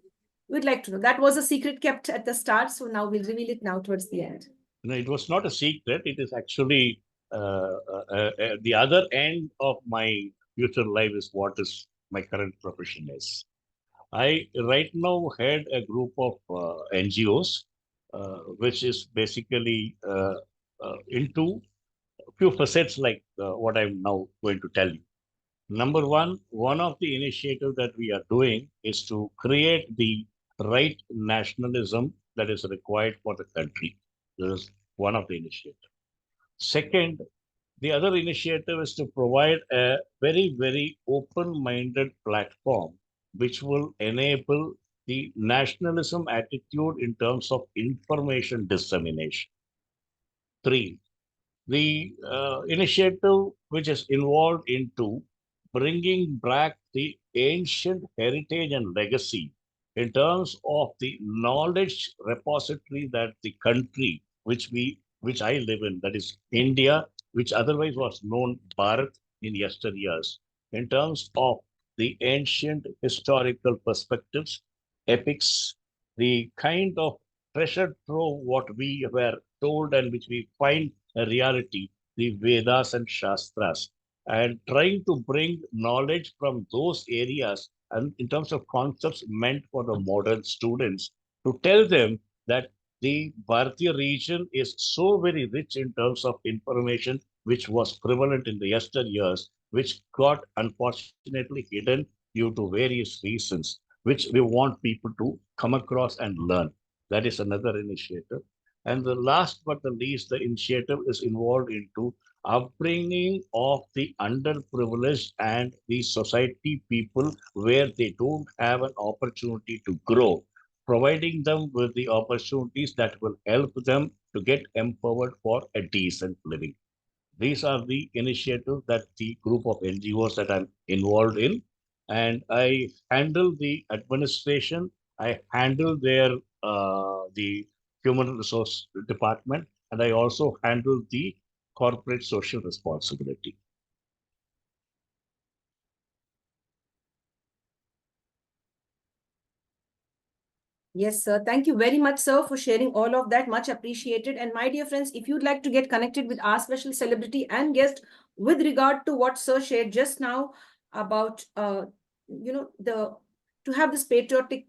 We'd like to know. That was a secret kept at the start, so now we'll reveal it now towards the end. No, it was not a secret. It is actually the other end of my future life is what is my current profession is. I right now head a group of NGOs, which is basically into a few facets like what I'm now going to tell you. Number one of the initiatives that we are doing is to create the right nationalism that is required for the country. This is one of the initiatives. Second, the other initiative is to provide a very, very open-minded platform which will enable the nationalism attitude in terms of information dissemination. Three, the initiative which is involved into bringing back the ancient heritage and legacy in terms of the knowledge repository that the country which I live in, that is India, which otherwise was known Bharat in yesteryears, in terms of the ancient historical perspectives, epics, the kind of treasure trove what we were told and which we find a reality, the Vedas and Shastras, and trying to bring knowledge from those areas and in terms of concepts meant for the modern students to tell them that the Bharatiya region is so very rich in terms of information which was prevalent in the yesteryears, which got unfortunately hidden due to various reasons, which we want people to come across and learn. That is another initiative. And the last but the least, the initiative is involved into upbringing of the underprivileged and the society people where they don't have an opportunity to grow, providing them with the opportunities that will help them to get empowered for a decent living. These are the initiatives that the group of NGOs that I'm involved in. And I handle the administration, I handle the human resource department, and I also handle the corporate social responsibility. Yes, sir. Thank you very much, sir, for sharing all of that. Much appreciated. And my dear friends, if you'd like to get connected with our special celebrity and guest with regard to what sir shared just now about, the to have this patriotic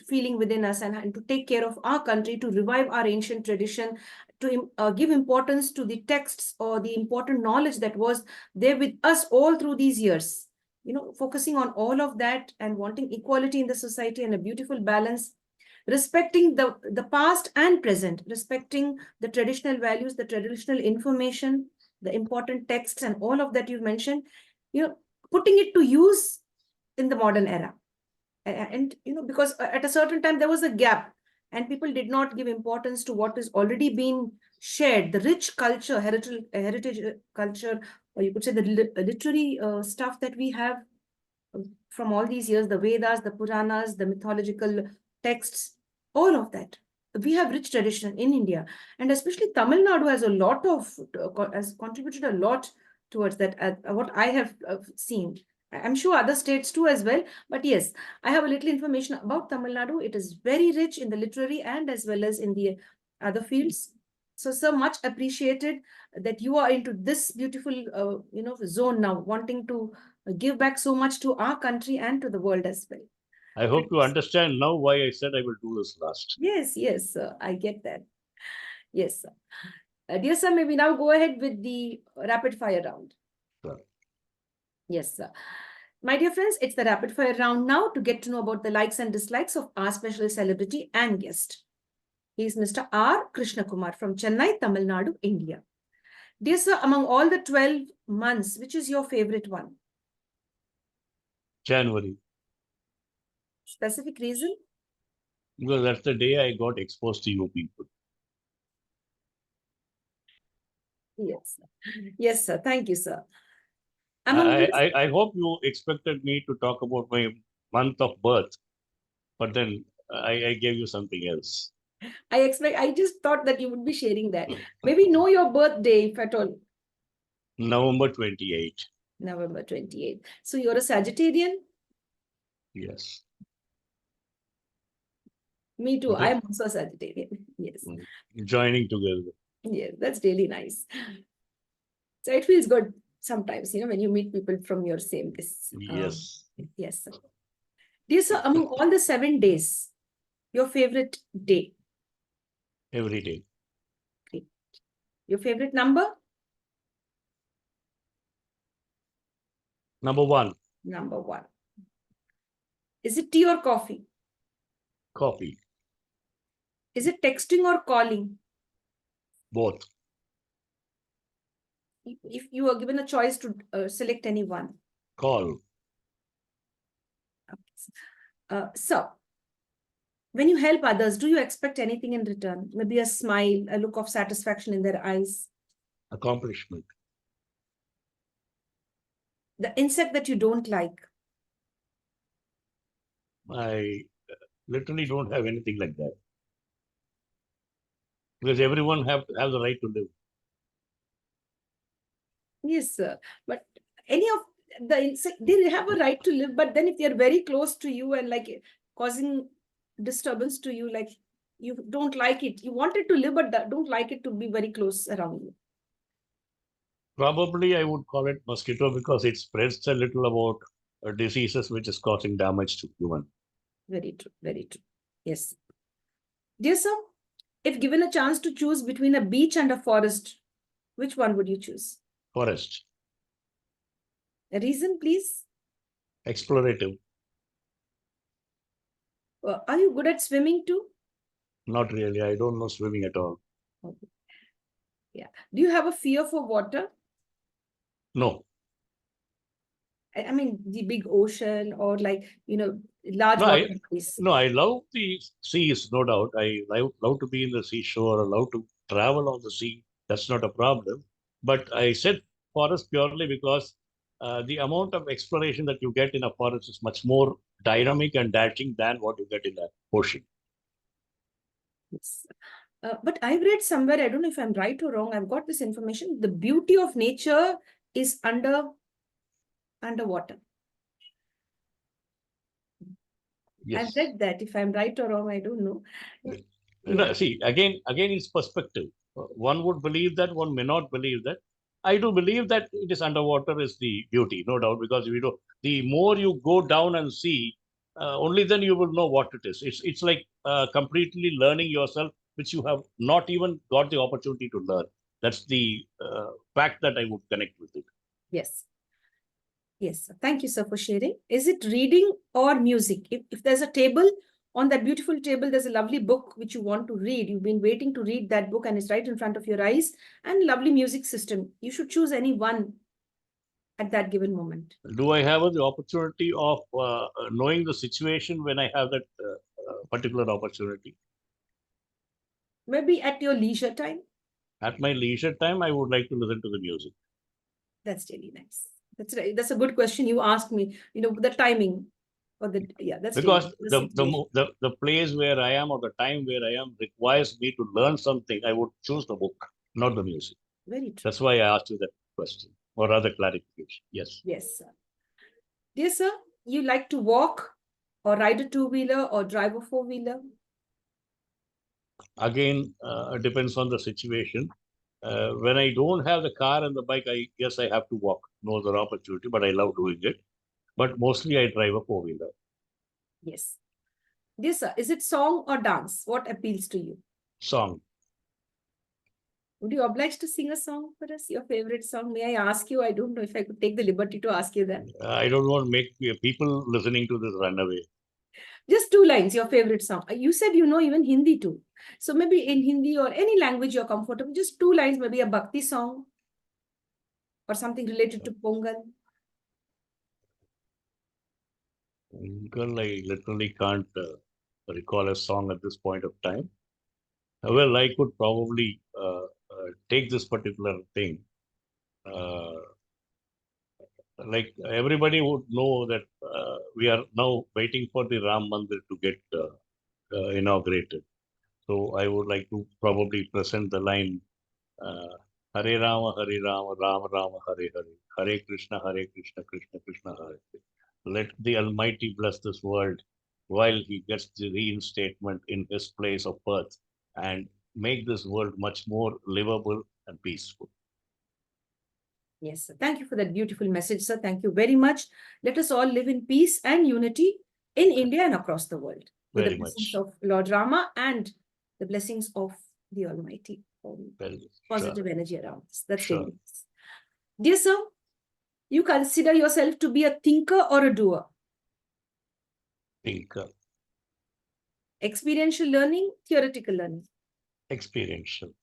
feeling within us and to take care of our country, to revive our ancient tradition, to give importance to the texts or the important knowledge that was there with us all through these years. Focusing on all of that and wanting equality in the society and a beautiful balance, respecting the past and present, respecting the traditional values, the traditional information, the important texts and all of that you've mentioned, putting it to use in the modern era. And because at a certain time there was a gap and people did not give importance to what is already been shared, the rich culture, heritage culture, or you could say the literary stuff that we have from all these years, the Vedas, the Puranas, the mythological texts, all of that. We have rich tradition in India, and especially Tamil Nadu has a lot of has contributed a lot towards that. What I have seen, I'm sure other states too as well. But yes, I have a little information about Tamil Nadu. It is very rich in the literary and as well as in the other fields. So, sir, much appreciated that you are into this beautiful, zone now, wanting to give back so much to our country and to the world as well. I hope you understand now why I said I will do this last. Yes, yes, sir. I get that. Yes, sir. Dear sir, may we now go ahead with the rapid fire round? Sure. Yes, sir. My dear friends, it's the rapid fire round now to get to know about the likes and dislikes of our special celebrity and guest. He is Mr. R. Krishna Kumar from Chennai, Tamil Nadu, India. Dear sir, among all the 12 months, which is your favorite one? January, Specific reason? because that's the day I got exposed to you people. Yes, sir. Yes, sir. Thank you, sir. Among these, I hope you expected me to talk about my month of birth, but then I gave you something else. I just thought that you would be sharing that. Maybe know your birthday, if at all. November 28. November 28th. So you're a Sagittarian? Yes. Me too. I'm also a Sagittarian. Yes. Joining together. Yes, that's really nice. So it feels good sometimes, when you meet people from your same this. Yes. Yes, sir. Dear sir, among all the 7 days, your favorite day? Every day. Great. Your favorite number? Number one. Number 1. Is it tea or coffee? Coffee. Is it texting or calling? Both. If you are given a choice to select any one. Call. So, when you help others, do you expect anything in return? Maybe a smile, a look of satisfaction in their eyes. Accomplishment. The insect that you don't like. I literally don't have anything like that. Because everyone have the right to live. Yes, sir. But any of the insect, they have a right to live. But then if they're very close to you and like causing disturbance to you, like you don't like it, you want it to live, but don't like it to be very close around you. Probably I would call it mosquito because it spreads a little about diseases which is causing damage to human. Very true. Very true. Yes. Dear sir, if given a chance to choose between a beach and a forest, which one would you choose? Forest. A reason, please? Explorative. Are you good at swimming too? Not really. I don't know swimming at all. Okay. Yeah. Do you have a fear for water? No. I mean, the big ocean or like, large No, water bodies. I love the seas, no doubt. I love to be in the seashore, I love to travel on the sea. That's not a problem. But I said forest purely because the amount of exploration that you get in a forest is much more dynamic and dashing than what you get in the ocean. Yes. But I've read somewhere, I don't know if I'm right or wrong, I've got this information. The beauty of nature is underwater. Yes. I've read that. If I'm right or wrong, I don't know. No, see, again, it's perspective. One would believe that, one may not believe that. I do believe that it is underwater is the beauty, no doubt, because the more you go down and see, only then you will know what it is. It's like completely learning yourself, which you have not even got the opportunity to learn. That's the fact that I would connect with it. Yes. Yes. Thank you, sir, for sharing. Is it reading or music? If there's a table, on that beautiful table, there's a lovely book which you want to read. You've been waiting to read that book and it's right in front of your eyes, and lovely music system. You should choose any one at that given moment. Do I have the opportunity of knowing the situation when I have that particular opportunity? Maybe at your leisure time. At my leisure time, I would like to listen to the music. That's really nice. That's right. That's a good question you asked me. The timing or that's because really the place where I am or the time where I am requires me to learn something. I would choose the book, not the music. very true. That's why I asked you that question or rather clarification. Yes. Yes, sir. Dear sir, you like to walk or ride a two-wheeler or drive a four-wheeler? Again, it depends on the situation. When I don't have the car and the bike, I guess I have to walk. No other opportunity, but I love doing it. But mostly I drive a four-wheeler. Yes. Dear sir, is it song or dance? What appeals to you? Song. Would you oblige to sing a song for us? Your favorite song? May I ask you? I don't know if I could take the liberty to ask you that. I don't want to make people listening to this run away. Just two lines, your favorite song. You said you know even Hindi too. So maybe in Hindi or any language you're comfortable, just two lines, maybe a bhakti song or something related to Pongal. Girl, I literally can't recall a song at this point of time. Well, I could probably take this particular thing. Uh, like everybody would know that we are now waiting for the Ram Mandir to get inaugurated. So I would like to probably present the line uh, Hare Rama, Rama Rama, Hare Hare, Hare Krishna, Krishna Krishna, Hare Hare. Let the Almighty bless this world while He gets the reinstatement in His place of birth and make this world much more livable and peaceful. Yes, sir. Thank you for that beautiful message, sir. Thank you very much. Let us all live in peace and unity in India and across the world. With Very the blessings much. of Lord Rama and the blessings of the Almighty. Positive energy around us. That's really nice. Dear sir, you consider yourself to be a thinker or a doer? Thinker. Experiential learning, theoretical learning. Experiential.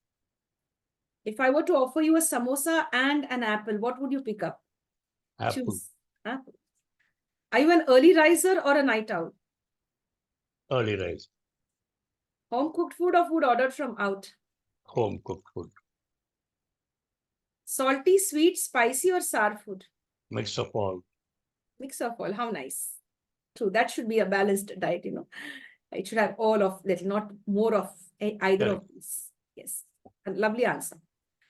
If I were to offer you a samosa and an apple, what would you pick up? Apple. Choose. Apple. Are you an early riser or a night owl? Early rise. Home cooked food or food ordered from out? Home cooked food. Salty, sweet, spicy or sour food? Mix of all. Mix of all. How nice. True. That should be a balanced diet, you know. It should have all of little, not more of either Correct. of these. Yes. A lovely answer.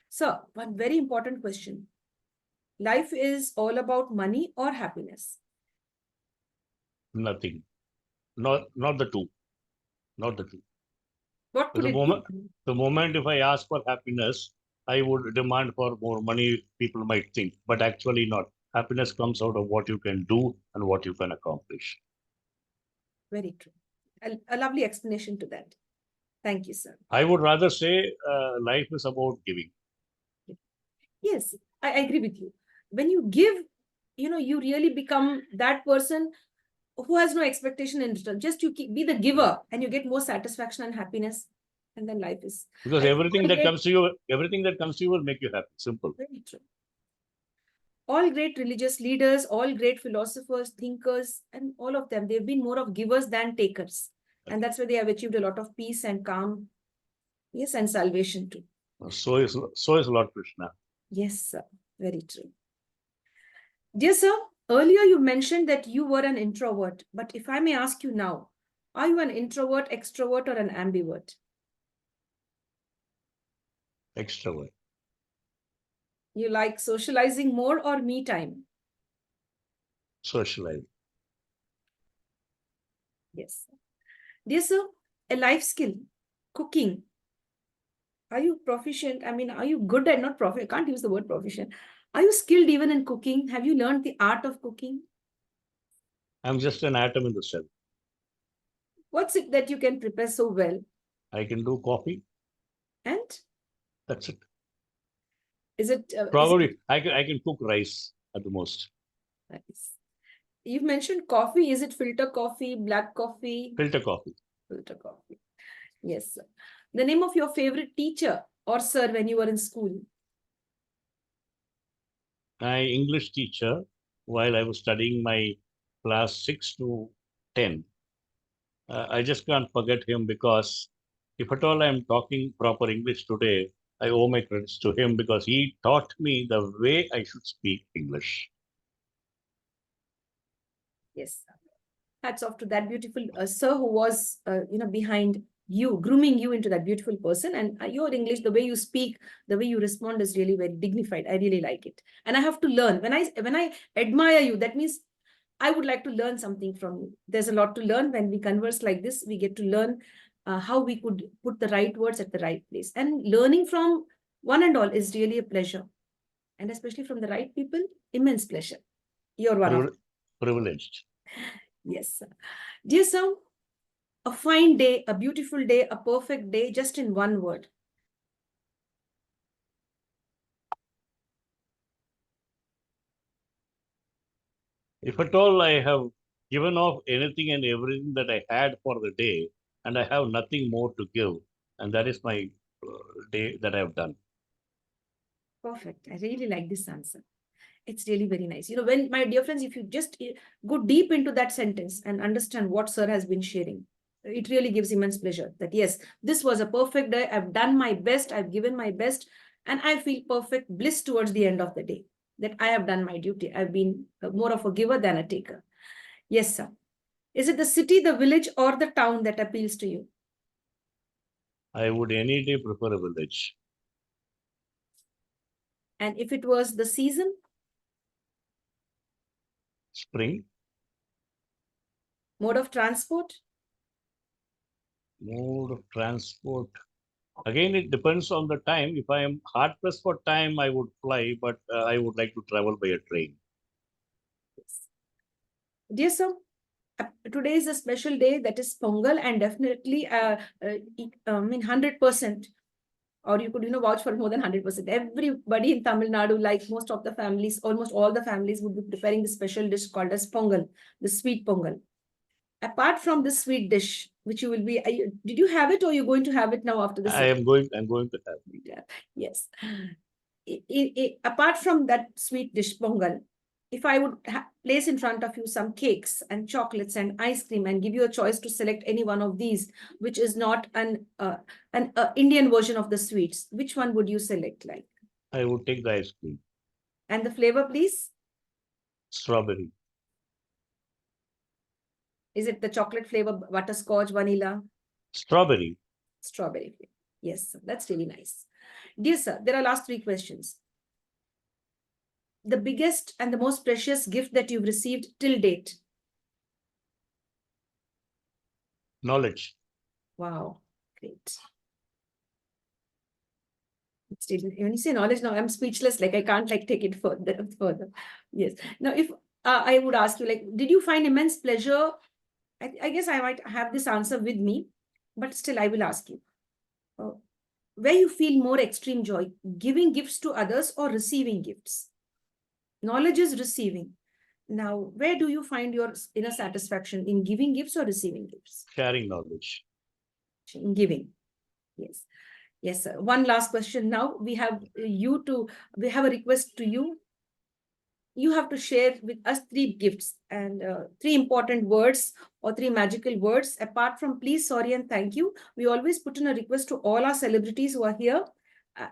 So, one very important question. Life is all about money or happiness? Nothing. Not the two. Not the two. What could The it moment, be? the moment if I ask for happiness, I would demand for more money, people might think, but actually not. Happiness comes out of what you can do and what you can accomplish. Very true. A lovely explanation to that. Thank you, sir. I would rather say life is about giving. Yes, I agree with you. When you give, you know, you really become that person who has no expectation in return. Just you be the giver and you get more satisfaction and happiness. And then life is. Because I think everything that comes to you will make you happy. Simple. very true. All great religious leaders, all great philosophers, thinkers, and all of them, they've been more of givers than takers. And that's where they have achieved a lot of peace and calm. Yes, and salvation too. So is Lord Krishna. Yes, sir. Very true. Dear sir, earlier you mentioned that you were an introvert, but if I may ask you now, are you an introvert, extrovert, or an ambivert? Extrovert. You like socializing more or me time? Socialize. Yes. Dear sir, a life skill, cooking. Are you proficient? I mean, are you good at, not proficient, I can't use the word proficient. Are you skilled even in cooking? Have you learned the art of cooking? I'm just an atom in the cell. What's it that you can prepare so well? I can do coffee. And That's it. is it? Probably I can cook rice at the most. Nice. You've mentioned coffee. Is it filter coffee, black coffee? Filter coffee. Filter coffee. Yes, sir. The name of your favorite teacher or sir when you were in school? My English teacher, while I was studying my class 6 to 10, I just can't forget him because if at all I'm talking proper English today, I owe my credits to him because he taught me the way I should speak English. Yes. Hats off to that beautiful sir who was, behind you, grooming you into that beautiful person. And your English, the way you speak, the way you respond is really very dignified. I really like it. And I have to learn. When I admire you, that means I would like to learn something from you. There's a lot to learn when we converse like this. We get to learn how we could put the right words at the right place. And learning from one and all is really a pleasure. And especially from the right people, immense pleasure. You're one of them. Privileged. Yes, sir. Dear sir, a fine day, a beautiful day, a perfect day, just in one word. If at all I have given off anything and everything that I had for the day, and I have nothing more to give, and that is my day that I have done. Perfect. I really like this answer. It's really very nice. You know, when my dear friends, if you just go deep into that sentence and understand what sir has been sharing, it really gives immense pleasure that yes, this was a perfect day. I've done my best. I've given my best. And I feel perfect bliss towards the end of the day that I have done my duty. I've been more of a giver than a taker. Yes, sir. Is it the city, the village, or the town that appeals to you? I would any day prefer a village. And if it was the season? Spring. Mode of transport? Mode of transport. Again, it depends on the time. If I am hard pressed for time, I would fly, but I would like to travel by a train. Yes. Dear sir, today is a special day, that is Pongal, and definitely, 100%, or you could, vouch for more than 100%. Everybody in Tamil Nadu, like most of the families, almost all the families would be preparing the special dish called as Pongal, the sweet Pongal. apart from the sweet dish, which you will be, did you have it or you're going to have it now after this? I'm going to have it. Yeah. Yes. Apart from that sweet dish, Pongal, if I would place in front of you some cakes and chocolates and ice cream and give you a choice to select any one of these, which is not an Indian version of the sweets, which one would you select? Like, I would take the ice cream. and the flavor, please? Strawberry. Is it the chocolate flavor, butterscotch, vanilla? Strawberry. Strawberry flavor. Yes, that's really nice. Dear sir, there are last 3 questions. The biggest and the most precious gift that you've received till date? Knowledge. Wow, great. When you say knowledge, now I'm speechless. Like I can't like take it further. Yes. Now, if I would ask you, like, did you find immense pleasure? I guess I might have this answer with me, but still I will ask you. Where you feel more extreme joy, giving gifts to others or receiving gifts? Knowledge is receiving. Now, where do you find your inner satisfaction, in giving gifts or receiving gifts? Sharing knowledge. In giving. Yes. Yes, sir. One last question. Now we have we have a request to you. You have to share with us 3 gifts and 3 important words or 3 magical words. Apart from please, sorry, and thank you, we always put in a request to all our celebrities who are here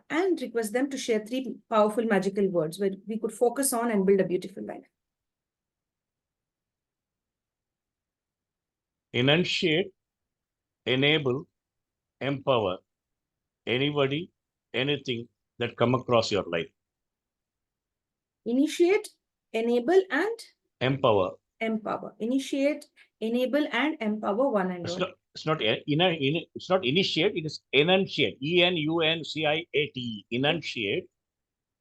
and request them to share 3 powerful magical words where we could focus on and build a beautiful life. Enunciate, enable, empower anybody, anything that come across your life. Initiate, enable, and Empower. Empower. Initiate, enable, and empower one and all. It's not initiate, it is enunciate. ENUNCIATE. Enunciate,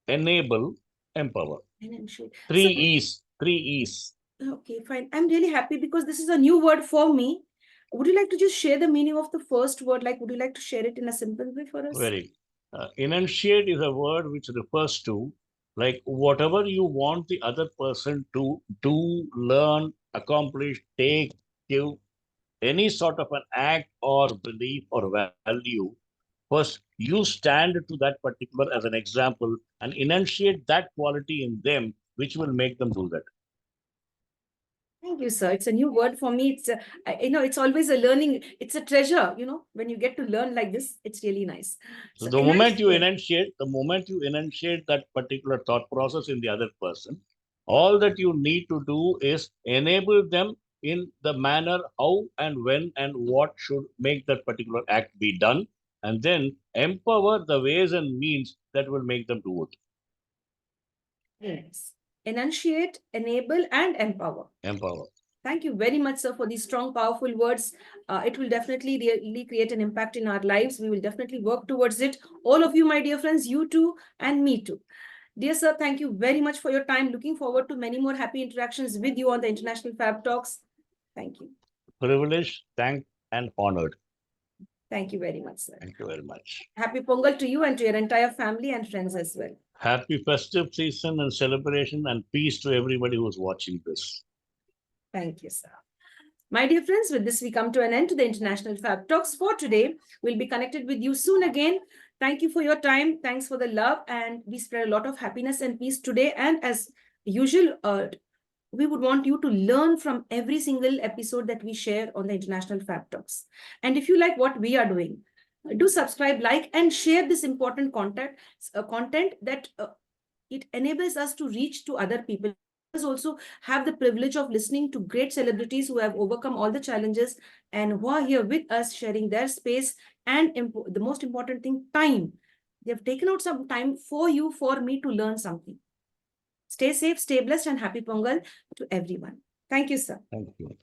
enable, empower. Enunciate. 3 So, E's. 3 E's. okay, fine. I'm really happy because this is a new word for me. Would you like to just share the meaning of the first word? Like, would you like to share it in a simple way for us? Very. Enunciate is a word which refers to like whatever you want the other person to do, learn, accomplish, take, give, any sort of an act or belief or value. First, you stand to that particular as an example and enunciate that quality in them, which will make them do that. Thank you, sir. It's a new word for me. It's it's always a learning. It's a treasure, when you get to learn like this, it's really nice. So the moment you enunciate that particular thought process in the other person, all that you need to do is enable them in the manner how and when and what should make that particular act be done, and then empower the ways and means that will make them do it. Yes. Enunciate, enable, and empower. Empower. Thank you very much, sir, for these strong, powerful words. It will definitely really create an impact in our lives. We will definitely work towards it. All of you, my dear friends, you too, and me too. Dear sir, thank you very much for your time. Looking forward to many more happy interactions with you on the International Fab Talks. Thank you. Privileged, thanked, and honored. Thank you very much, sir. Thank you very much. Happy Pongal to you and to your entire family and friends as well. Happy festive season and celebration and peace to everybody who's watching this. Thank you, sir. My dear friends, with this, we come to an end to the International Fab Talks for today. We'll be connected with you soon again. Thank you for your time. Thanks for the love. And we spread a lot of happiness and peace today. And as usual, we would want you to learn from every single episode that we share on the International Fab Talks. And if you like what we are doing, do subscribe, like, and share this important content that it enables us to reach to other people. Also have the privilege of listening to great celebrities who have overcome all the challenges and who are here with us sharing their space and the most important thing, time. They have taken out some time for you, for me to learn something. Stay safe, stay blessed, and happy Pongal to everyone. Thank you, sir. Thank you.